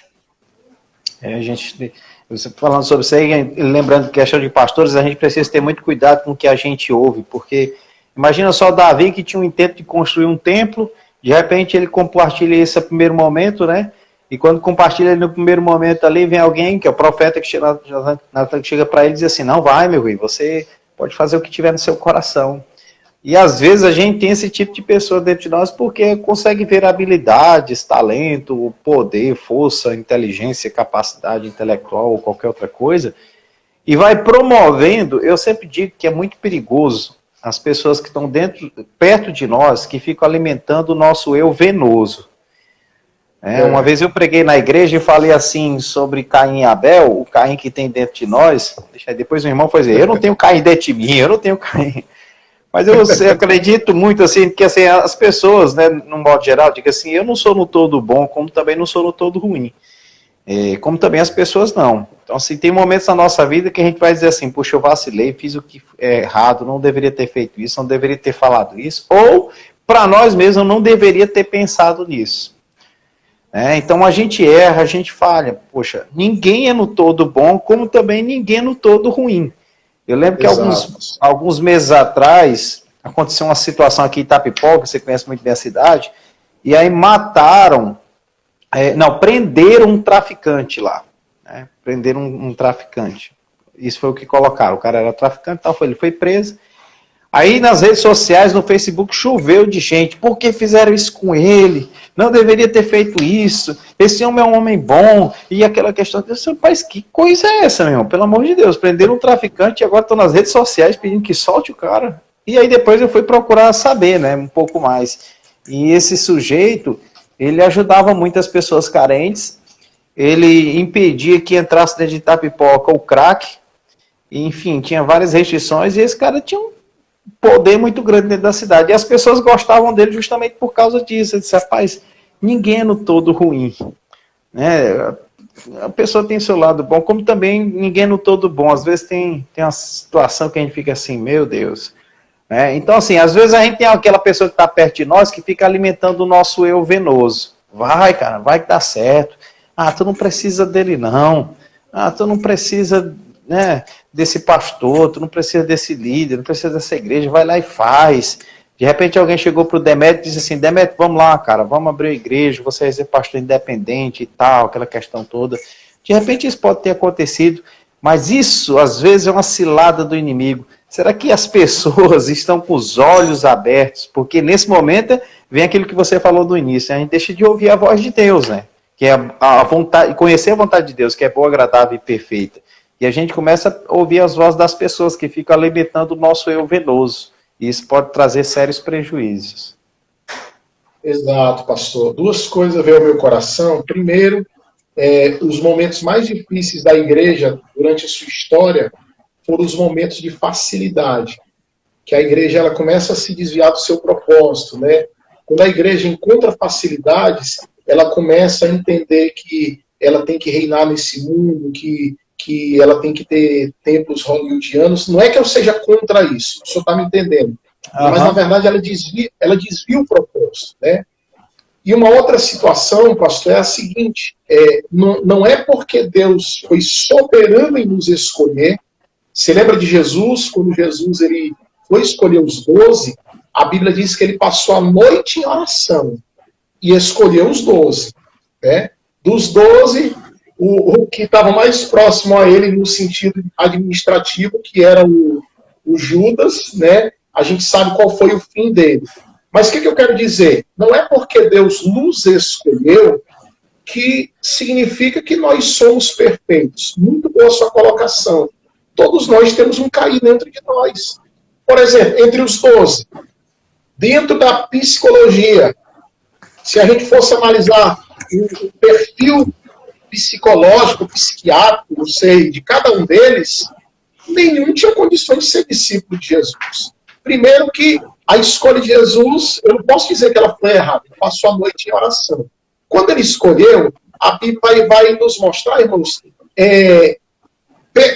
Você falando sobre isso aí, lembrando que questão de pastores, a gente precisa ter muito cuidado com o que a gente ouve, porque imagina só Davi que tinha um intento de construir um templo, de repente ele compartilha esse primeiro momento, né? E quando compartilha ele no primeiro momento ali, vem alguém, que é o profeta, que chega para ele e diz assim, não vai, meu filho, você pode fazer o que tiver no seu coração. E às vezes a gente tem esse tipo de pessoa dentro de nós porque consegue ver habilidades, talento, poder, força, inteligência, capacidade intelectual ou qualquer outra coisa, e vai promovendo. Eu sempre digo que é muito perigoso as pessoas que estão perto de nós, que ficam alimentando o nosso eu venoso. Uma vez eu preguei na igreja e falei assim sobre Caim e Abel, o Caim que tem dentro de nós. Depois o irmão foi dizer, eu não tenho Caim dentro de mim, eu não tenho Caim. Mas eu acredito muito assim, que assim, as pessoas, né, no modo geral, digam assim, eu não sou no todo bom, como também não sou no todo ruim. Como também as pessoas não. Então, assim, tem momentos na nossa vida que a gente vai dizer assim, puxa, eu vacilei, fiz o que é errado, não deveria ter feito isso, não deveria ter falado isso, ou, para nós mesmos, não deveria ter pensado nisso. Então a gente erra, a gente falha. Poxa, ninguém é no todo bom, como também ninguém é no todo ruim. Eu lembro que alguns meses atrás, aconteceu uma situação aqui em Itapipó, que você conhece muito bem a cidade, e aí prenderam um traficante lá. Prenderam um traficante. Isso foi o que colocaram. O cara era traficante, ele foi preso. Aí nas redes sociais, no Facebook, choveu de gente. Por que fizeram isso com ele? Não deveria ter feito isso. Esse homem é um homem bom. E aquela questão, rapaz, que coisa é essa, meu irmão? Pelo amor de Deus, prenderam um traficante e agora estão nas redes sociais pedindo que solte o cara. E aí depois eu fui procurar saber, né, um pouco mais. E esse sujeito, ele ajudava muitas pessoas carentes. Ele impedia que entrasse dentro de Itapipoca o crack. Enfim, tinha várias restrições e esse cara tinha um poder muito grande dentro da cidade. E as pessoas gostavam dele justamente por causa disso. Eu disse, rapaz, ninguém é no todo ruim. A pessoa tem seu lado bom, como também ninguém é no todo bom. Às vezes tem uma situação que a gente fica assim, meu Deus. Então, assim, às vezes a gente tem aquela pessoa que está perto de nós que fica alimentando o nosso eu venoso. Vai, cara, vai que dá certo. Tu não precisa dele, não. Tu não precisa... desse pastor, tu não precisa desse líder, não precisa dessa igreja, vai lá e faz. De repente alguém chegou pro Demetrio e disse assim, Demetrio, vamos lá, cara, vamos abrir a igreja, você vai ser pastor independente e tal, aquela questão toda. De repente isso pode ter acontecido, mas isso às vezes é uma cilada do inimigo. Será que as pessoas estão com os olhos abertos? Porque nesse momento vem aquilo que você falou no início, a gente deixa de ouvir a voz de Deus, que é a vontade, conhecer a vontade de Deus, que é boa, agradável e perfeita. E a gente começa a ouvir as vozes das pessoas que ficam alimentando o nosso eu venoso. E isso pode trazer sérios prejuízos. Exato, pastor. Duas coisas veio ao meu coração. Primeiro, os momentos mais difíceis da igreja durante a sua história foram os momentos de facilidade. Que a igreja ela começa a se desviar do seu propósito. Quando a igreja encontra facilidades, ela começa a entender que ela tem que reinar nesse mundo, que ela tem que ter templos hollywoodianos. Não é que eu seja contra isso, o senhor está me entendendo. Mas, na verdade, ela desvia o propósito. E uma outra situação, pastor, é a seguinte, não é porque Deus foi soberano em nos escolher. Você lembra de Jesus? Quando Jesus ele foi escolher os 12, a Bíblia diz que ele passou a noite em oração e escolheu os 12. Dos 12... O que estava mais próximo a ele no sentido administrativo, que era o Judas, a gente sabe qual foi o fim dele. Mas o que eu quero dizer? Não é porque Deus nos escolheu que significa que nós somos perfeitos. Muito boa sua colocação. Todos nós temos um cair dentro de nós. Por exemplo, entre os 12, dentro da psicologia, se a gente fosse analisar o perfil psicológico, psiquiátrico, não sei, de cada um deles, nenhum tinha condições de ser discípulo de Jesus. Primeiro que a escolha de Jesus, eu não posso dizer que ela foi errada, ele passou a noite em oração. Quando ele escolheu, a Bíblia vai nos mostrar, irmãos,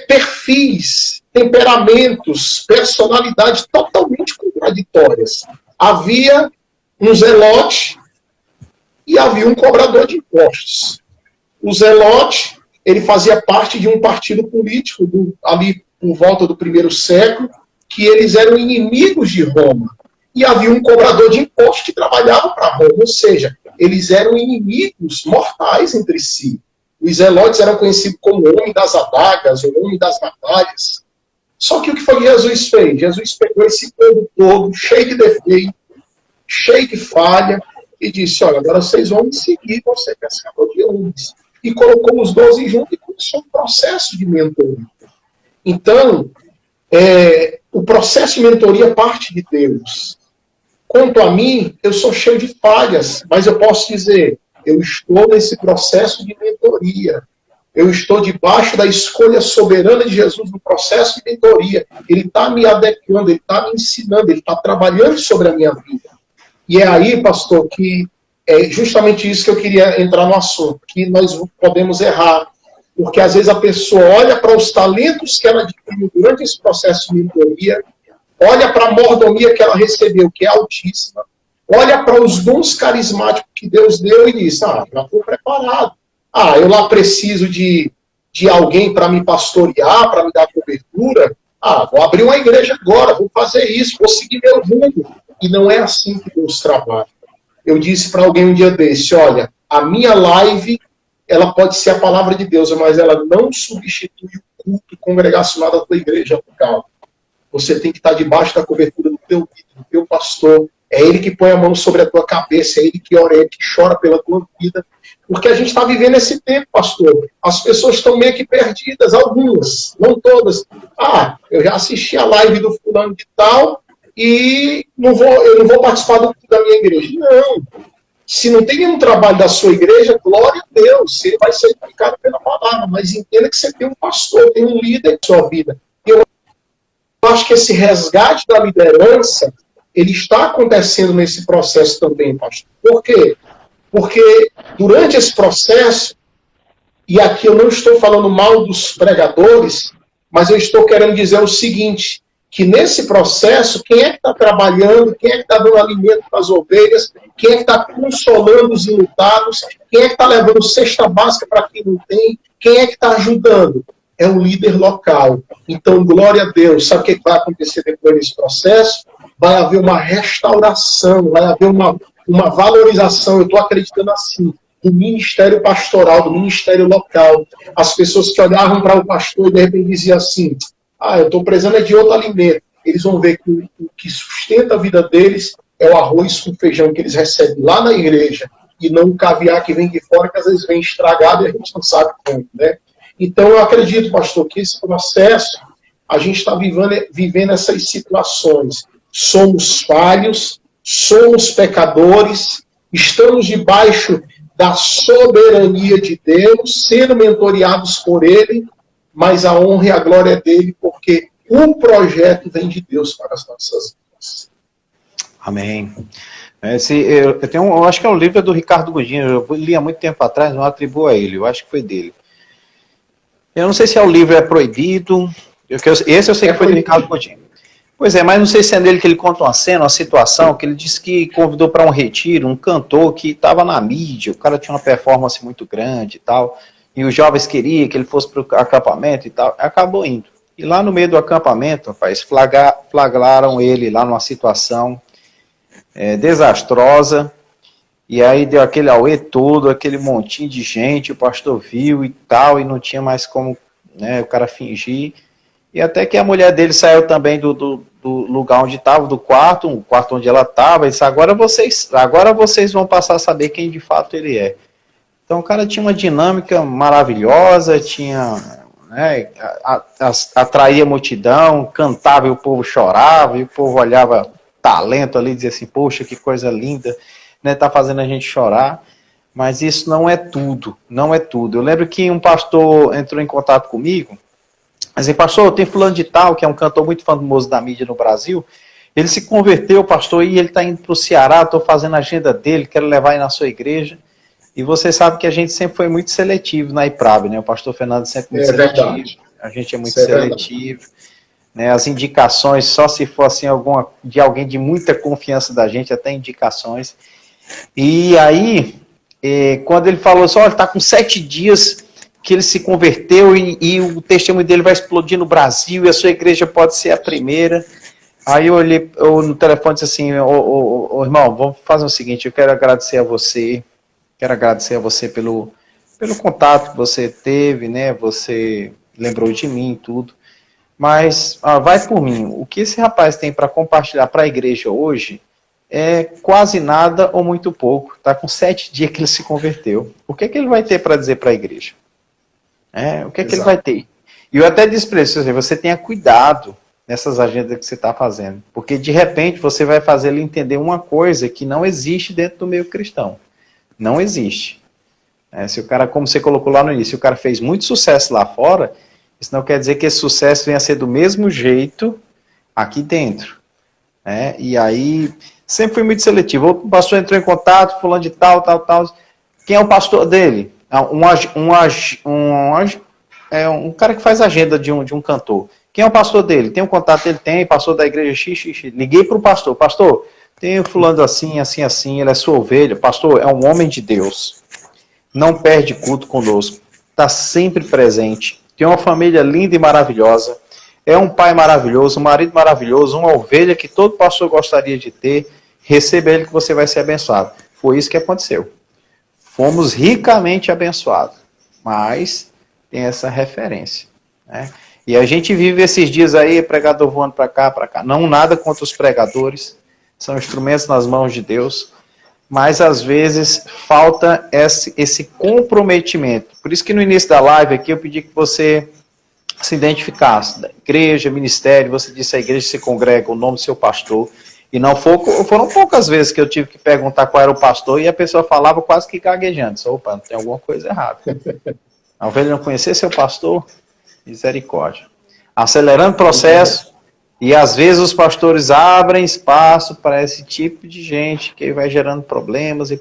perfis, temperamentos, personalidades totalmente contraditórias. Havia um zelote e havia um cobrador de impostos. O zelote ele fazia parte de um partido político ali por volta do primeiro século, que eles eram inimigos de Roma. E havia um cobrador de impostos que trabalhava para Roma, ou seja, eles eram inimigos mortais entre si. Os zelotes eram conhecidos como o homem das adagas, o homem das batalhas. Só que o que foi que Jesus fez? Jesus pegou esse povo todo, cheio de defeito, cheio de falha, e disse, olha, agora vocês vão me seguir, vão ser pescador de homens. E colocou os 12 juntos e começou um processo de mentoria. Então, o processo de mentoria parte de Deus. Quanto a mim, eu sou cheio de falhas, mas eu posso dizer, eu estou nesse processo de mentoria. Eu estou debaixo da escolha soberana de Jesus no processo de mentoria. Ele está me adequando, ele está me ensinando, ele está trabalhando sobre a minha vida. E é aí, pastor, que é justamente isso que eu queria entrar no assunto, que nós podemos errar. Porque às vezes a pessoa olha para os talentos que ela adquiriu durante esse processo de mentoria, olha para a mordomia que ela recebeu, que é altíssima, olha para os dons carismáticos que Deus deu e diz, já estou preparado. Eu lá preciso de alguém para me pastorear, para me dar cobertura. Vou abrir uma igreja agora, vou fazer isso, vou seguir meu rumo. E não é assim que Deus trabalha. Eu disse para alguém um dia desse, olha, a minha live, ela pode ser a palavra de Deus, mas ela não substitui o culto congregacional da tua igreja local. Você tem que estar debaixo da cobertura do teu líder, do teu pastor. É ele que põe a mão sobre a tua cabeça, é ele que ora, é ele que chora pela tua vida. Porque a gente está vivendo esse tempo, pastor. As pessoas estão meio que perdidas, algumas, não todas. Eu já assisti a live do fulano de tal e eu não vou participar do culto da minha igreja. Não. Se não tem nenhum trabalho da sua igreja, glória a Deus, você vai ser edificado pela palavra. Mas entenda que você tem um pastor, tem um líder na sua vida. E eu acho que esse resgate da liderança, ele está acontecendo nesse processo também, pastor. Por quê? Porque durante esse processo, e aqui eu não estou falando mal dos pregadores, mas eu estou querendo dizer o seguinte, que nesse processo, quem é que está trabalhando, quem é que está dando alimento para as ovelhas, quem é que está consolando os enlutados, quem é que está levando cesta básica para quem não tem, quem é que está ajudando? É o líder local. Então, glória a Deus. Sabe o que vai acontecer depois desse processo? Vai haver uma restauração, vai haver uma valorização, eu estou acreditando assim, do ministério pastoral, do ministério local. As pessoas que olhavam para o pastor e de repente diziam assim, eu estou precisando de outro alimento. Eles vão ver que o que sustenta a vida deles é o arroz com feijão que eles recebem lá na igreja e não o caviar que vem de fora, que às vezes vem estragado e a gente não sabe como, né? Então eu acredito, pastor, que esse processo, a gente está vivendo essas situações. Somos falhos, somos pecadores, estamos debaixo da soberania de Deus, sendo mentoriados por Ele, mas a honra e a glória é dele, porque o projeto vem de Deus para as nossas vidas. Amém. Eu acho que é um livro do Ricardo Godinho, eu li há muito tempo atrás, não atribuo a ele, eu acho que foi dele. Eu não sei se o livro é proibido, esse eu sei que foi do Ricardo Godinho. Pois é, mas não sei se é nele que ele conta uma cena, uma situação, que ele disse que convidou para um retiro um cantor que estava na mídia, o cara tinha uma performance muito grande e tal, e os jovens queriam que ele fosse para o acampamento e tal, acabou indo. E lá no meio do acampamento, rapaz, flagraram ele lá numa situação desastrosa, e aí deu aquele auê todo, aquele montinho de gente, o pastor viu e tal, e não tinha mais como, né, o cara fingir. E até que a mulher dele saiu também do lugar onde estava, do quarto, um quarto onde ela estava, e disse, agora vocês vão passar a saber quem de fato ele é. Então o cara tinha uma dinâmica maravilhosa, atraía a multidão, cantava e o povo chorava, e o povo olhava talento ali e dizia assim, poxa, que coisa linda, né, tá fazendo a gente chorar. Mas isso não é tudo, não é tudo. Eu lembro que um pastor entrou em contato comigo, mas, pastor, tem fulano de tal, que é um cantor muito famoso da mídia no Brasil, ele se converteu, pastor, e ele está indo para o Ceará, estou fazendo a agenda dele, quero levar aí na sua igreja. E você sabe que a gente sempre foi muito seletivo na IPRAB, né? O pastor Fernando sempre muito seletivo, verdade. A gente é muito seletivo. Né? As indicações, só se fosse de alguém de muita confiança da gente, até indicações. E aí, quando ele falou assim, olha, está com 7 dias que ele se converteu e o testemunho dele vai explodir no Brasil e a sua igreja pode ser a primeira. Aí eu olhei no telefone e disse assim, irmão, vamos fazer o seguinte, eu quero agradecer a você pelo contato que você teve, né? Você lembrou de mim e tudo. Mas vai por mim. O que esse rapaz tem para compartilhar para a igreja hoje é quase nada ou muito pouco. Está com 7 dias que ele se converteu. O que ele vai ter para dizer para a igreja? O que ele vai ter? E eu até disse para ele, você tenha cuidado nessas agendas que você está fazendo. Porque de repente você vai fazer ele entender uma coisa que não existe dentro do meio cristão. Não existe. Se o cara, como você colocou lá no início, o cara fez muito sucesso lá fora, isso não quer dizer que esse sucesso venha a ser do mesmo jeito aqui dentro. E aí, sempre fui muito seletivo. O pastor entrou em contato, fulano de tal. Quem é o pastor dele? Um cara que faz agenda de um cantor. Quem é o pastor dele? Tem um contato dele? Tem, pastor da igreja XX. Liguei para o pastor. Pastor, tem fulano assim, ele é sua ovelha. Pastor, é um homem de Deus. Não perde culto conosco. Está sempre presente. Tem uma família linda e maravilhosa. É um pai maravilhoso, um marido maravilhoso, uma ovelha que todo pastor gostaria de ter. Receba ele que você vai ser abençoado. Foi isso que aconteceu. Fomos ricamente abençoados. Mas tem essa referência. E a gente vive esses dias aí, pregador voando para cá. Não nada contra os pregadores. São instrumentos nas mãos de Deus. Mas às vezes falta esse comprometimento. Por isso que no início da live aqui eu pedi que você se identificasse. Da igreja, ministério, você disse a igreja se congrega, o nome do seu pastor. E não foram poucas vezes que eu tive que perguntar qual era o pastor e a pessoa falava quase que gaguejando. Opa, tem alguma coisa errada. A ovelha não conhecer seu pastor? Misericórdia. Acelerando o processo. E às vezes os pastores abrem espaço para esse tipo de gente que vai gerando problemas. Eu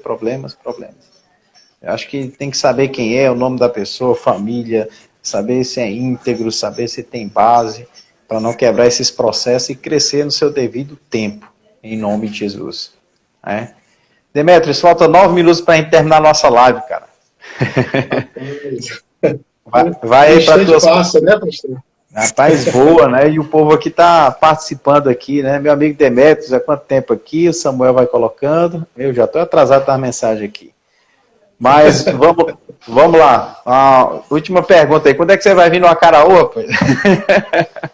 acho que tem que saber quem é, o nome da pessoa, família, saber se é íntegro, saber se tem base, para não quebrar esses processos e crescer no seu devido tempo, em nome de Jesus. Demetrios, falta 9 minutos para a gente terminar a nossa live, cara. Vai aí para tuas... passa, né, pastor? Rapaz, voa, né? E o povo aqui tá participando aqui, né? Meu amigo Demetrios, há quanto tempo aqui? O Samuel vai colocando. Eu já estou atrasado para a mensagem aqui. Mas vamos lá. Última pergunta aí. Quando é que você vai vir no Acaraú, rapaz?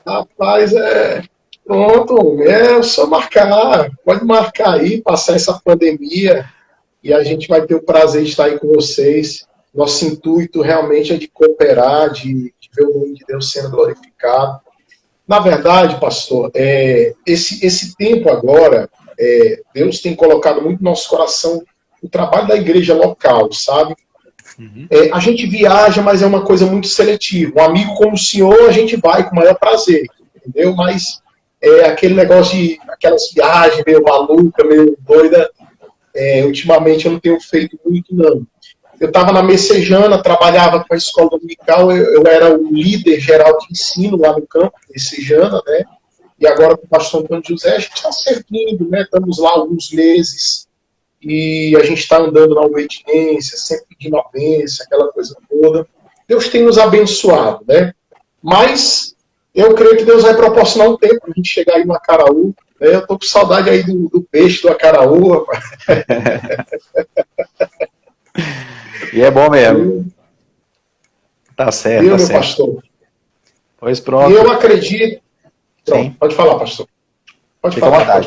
Rapaz, pronto. É só marcar. Pode marcar aí, passar essa pandemia e a gente vai ter o prazer de estar aí com vocês. Nosso intuito realmente é de cooperar, de ver o nome de Deus sendo glorificado. Na verdade, pastor, esse tempo agora, Deus tem colocado muito no nosso coração o trabalho da igreja local, sabe? Uhum. A gente viaja, mas é uma coisa muito seletiva. Um amigo como o senhor, a gente vai com o maior prazer, entendeu? Mas aquele negócio aquelas viagens meio maluca, meio doida, ultimamente eu não tenho feito muito, não. Eu estava na Messejana, trabalhava com a escola dominical, eu era o líder geral de ensino lá no campo, Messejana, né? E agora com o pastor Antônio José, a gente está servindo, né? Estamos lá alguns meses e a gente está andando na obediência, sempre pedindo a bênção, aquela coisa toda. Deus tem nos abençoado, né? Mas eu creio que Deus vai proporcionar um tempo para a gente chegar aí no Acaraú. Né? Eu estou com saudade aí do peixe do Acaraú, rapaz. E é bom mesmo. Tá certo, meu pastor. Pois pronto. E eu acredito... Pronto, pode falar, pastor. Pode falar.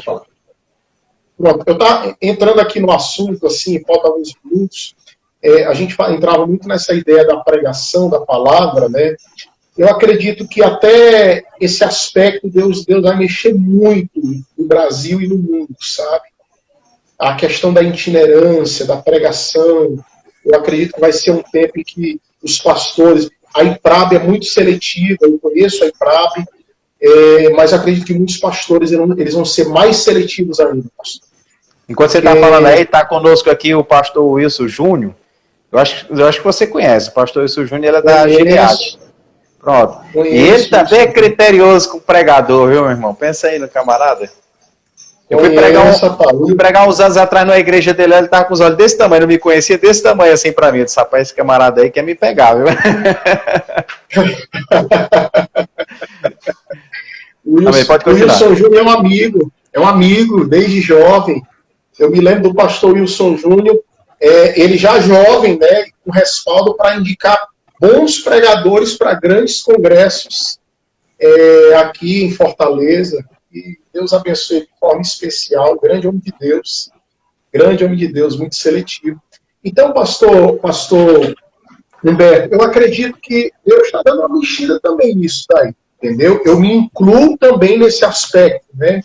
Pronto, eu estava entrando aqui no assunto, assim, falta alguns minutos. A gente entrava muito nessa ideia da pregação, da palavra, né? Eu acredito que até esse aspecto Deus vai mexer muito no Brasil e no mundo, sabe? A questão da itinerância, da pregação... Eu acredito que vai ser um tempo em que os pastores... A IPRAB é muito seletiva, eu conheço a IPRAB, mas acredito que muitos pastores eles vão ser mais seletivos ainda, pastor. Enquanto você está falando aí, está conosco aqui o pastor Wilson Júnior. Eu acho que você conhece. O pastor Wilson Júnior, ele é da Gilead. Pronto. E ele também é criterioso com o pregador, viu, meu irmão? Pensa aí no camarada. Eu fui pregar uns anos atrás na igreja dele, ele estava com os olhos desse tamanho, não me conhecia desse tamanho assim para mim. Eu disse, rapaz, esse camarada aí quer me pegar, viu? O Wilson Júnior é um amigo desde jovem. Eu me lembro do pastor Wilson Júnior, ele já jovem, né, com respaldo para indicar bons pregadores para grandes congressos aqui em Fortaleza. E Deus abençoe de forma especial, grande homem de Deus, muito seletivo. Então, pastor Humberto, eu acredito que Deus está dando uma mexida também nisso daí, entendeu? Eu me incluo também nesse aspecto, né?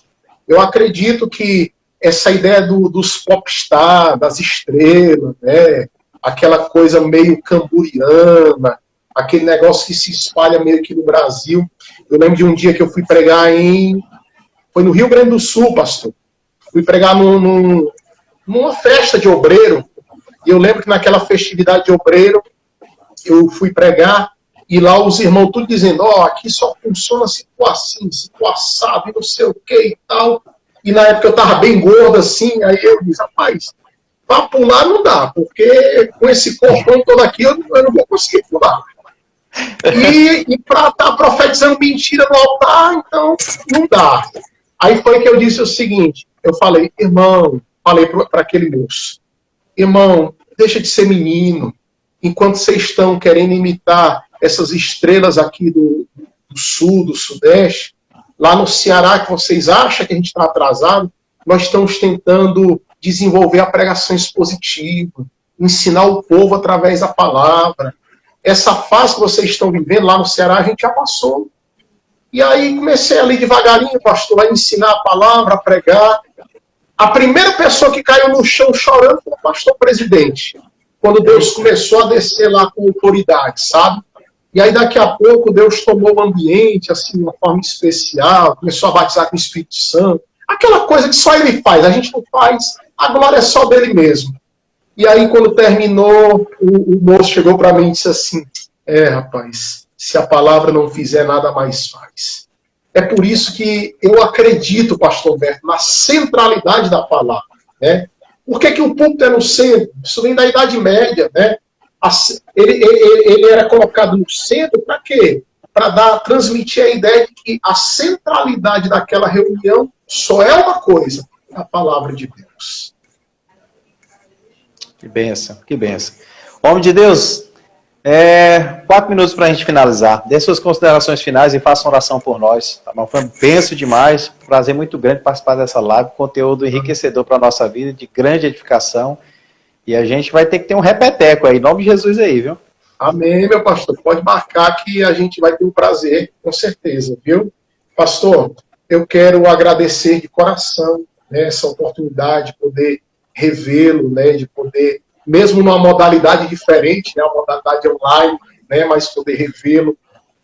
Eu acredito que essa ideia dos popstar, das estrelas, né? Aquela coisa meio camburiana, aquele negócio que se espalha meio que no Brasil. Eu lembro de um dia que eu fui pregar foi no Rio Grande do Sul, pastor. Fui pregar numa festa de obreiro. E eu lembro que naquela festividade de obreiro, eu fui pregar, e lá os irmãos tudo dizendo, aqui só funciona se for assim, se for assado, e não sei o que e tal. E na época eu estava bem gordo assim, aí eu disse, rapaz, para pular não dá, porque com esse corpão todo aqui eu não vou conseguir pular. E para estar profetizando mentira no altar, então não dá. Aí foi que eu disse o seguinte, eu falei, irmão, falei para aquele moço, irmão, deixa de ser menino, enquanto vocês estão querendo imitar essas estrelas aqui do sul, do sudeste, lá no Ceará, que vocês acham que a gente está atrasado, nós estamos tentando desenvolver a pregação expositiva, ensinar o povo através da palavra. Essa fase que vocês estão vivendo lá no Ceará, a gente já passou. E aí comecei ali devagarinho, pastor, a ensinar a palavra, a pregar. A primeira pessoa que caiu no chão chorando foi o pastor presidente, quando Deus começou a descer lá com autoridade, sabe? E aí daqui a pouco Deus tomou o ambiente, assim, de uma forma especial, começou a batizar com o Espírito Santo. Aquela coisa que só ele faz, a gente não faz, a glória é só dele mesmo. E aí quando terminou, o moço chegou para mim e disse assim, rapaz, se a palavra não fizer, nada mais faz. É por isso que eu acredito, pastor Humberto, na centralidade da palavra, né? Por que o púlpito é no centro? Isso vem da Idade Média, né? Ele era colocado no centro para quê? Para transmitir a ideia de que a centralidade daquela reunião só é uma coisa, a palavra de Deus. Que bênção, que bênção. Homem de Deus, 4 minutos para a gente finalizar. Dê suas considerações finais e faça uma oração por nós. Tá bom? Foi um benção demais, prazer muito grande participar dessa live, conteúdo enriquecedor para a nossa vida, de grande edificação. E a gente vai ter que ter um repeteco aí, em nome de Jesus aí, viu? Amém, meu pastor. Pode marcar que a gente vai ter um prazer, com certeza, viu? Pastor, eu quero agradecer de coração, né, essa oportunidade de poder revê-lo, né, de poder, mesmo numa modalidade diferente, né, uma modalidade online, né, mas poder revê-lo.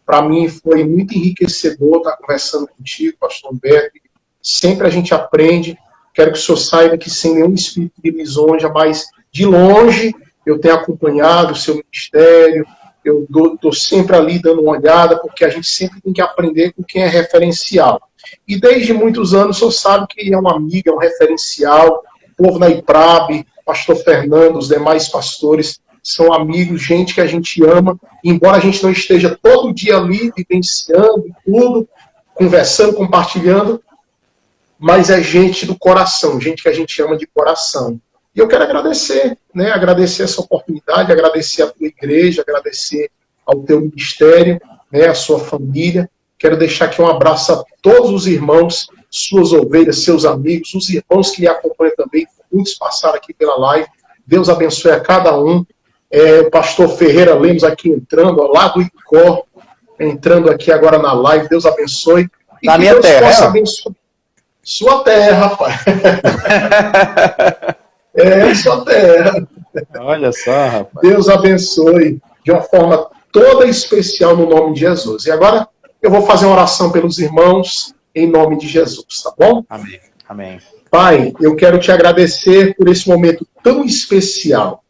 Para mim foi muito enriquecedor estar conversando contigo, pastor Humberto. Sempre a gente aprende. Quero que o senhor saiba que sem nenhum espírito de lisonja, mas de longe eu tenho acompanhado o seu ministério, eu estou sempre ali dando uma olhada, porque a gente sempre tem que aprender com quem é referencial. E desde muitos anos o senhor sabe que é uma amiga, é um referencial, o povo na IPRAB, pastor Fernando, os demais pastores, são amigos, gente que a gente ama, embora a gente não esteja todo dia ali, vivenciando tudo, conversando, compartilhando, mas é gente do coração, gente que a gente ama de coração. E eu quero agradecer, né? Agradecer essa oportunidade, agradecer a tua igreja, agradecer ao teu ministério, né? A sua família. Quero deixar aqui um abraço a todos os irmãos, suas ovelhas, seus amigos, os irmãos que lhe acompanham também, muitos passaram aqui pela live. Deus abençoe a cada um. O pastor Ferreira Lemos aqui entrando, ó, lá do Icó, entrando aqui agora na live. Deus abençoe. E na minha terra, possa abençoar sua terra, rapaz. Sua terra. Olha só, rapaz. Deus abençoe de uma forma toda especial no nome de Jesus. E agora eu vou fazer uma oração pelos irmãos em nome de Jesus, tá bom? Amém. Amém. Pai, eu quero te agradecer por esse momento tão especial.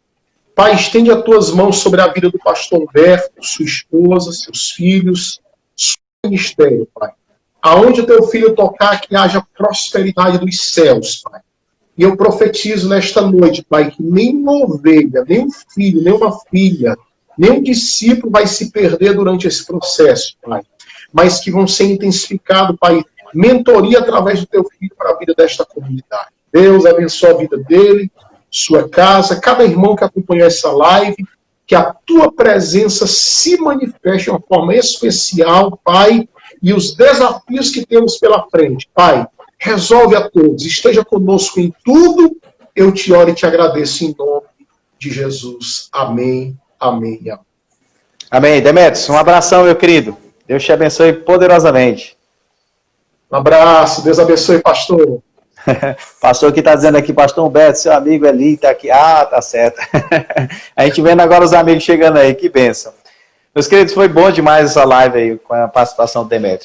Pai, estende as tuas mãos sobre a vida do pastor Humberto, sua esposa, seus filhos, seu ministério, Pai. Aonde o teu filho tocar, que haja prosperidade dos céus, Pai. E eu profetizo nesta noite, Pai, que nenhuma ovelha, nenhum filho, nenhuma filha, nenhum discípulo vai se perder durante esse processo, Pai. Mas que vão ser intensificados, Pai, mentoria através do teu filho para a vida desta comunidade. Deus abençoe a vida dele, sua casa, cada irmão que acompanhou essa live, que a tua presença se manifeste de uma forma especial, Pai, e os desafios que temos pela frente, Pai, resolve a todos, esteja conosco em tudo, eu te oro e te agradeço em nome de Jesus. Amém, amém e amém. Amém. Demetrios, um abração, meu querido. Deus te abençoe poderosamente. Um abraço, Deus abençoe, pastor. Pastor que está dizendo aqui, pastor Humberto, seu amigo ali está aqui. Ah, tá certo. A gente vendo agora os amigos chegando aí, que bênção. Meus queridos, foi bom demais essa live aí com a participação do Demetrios.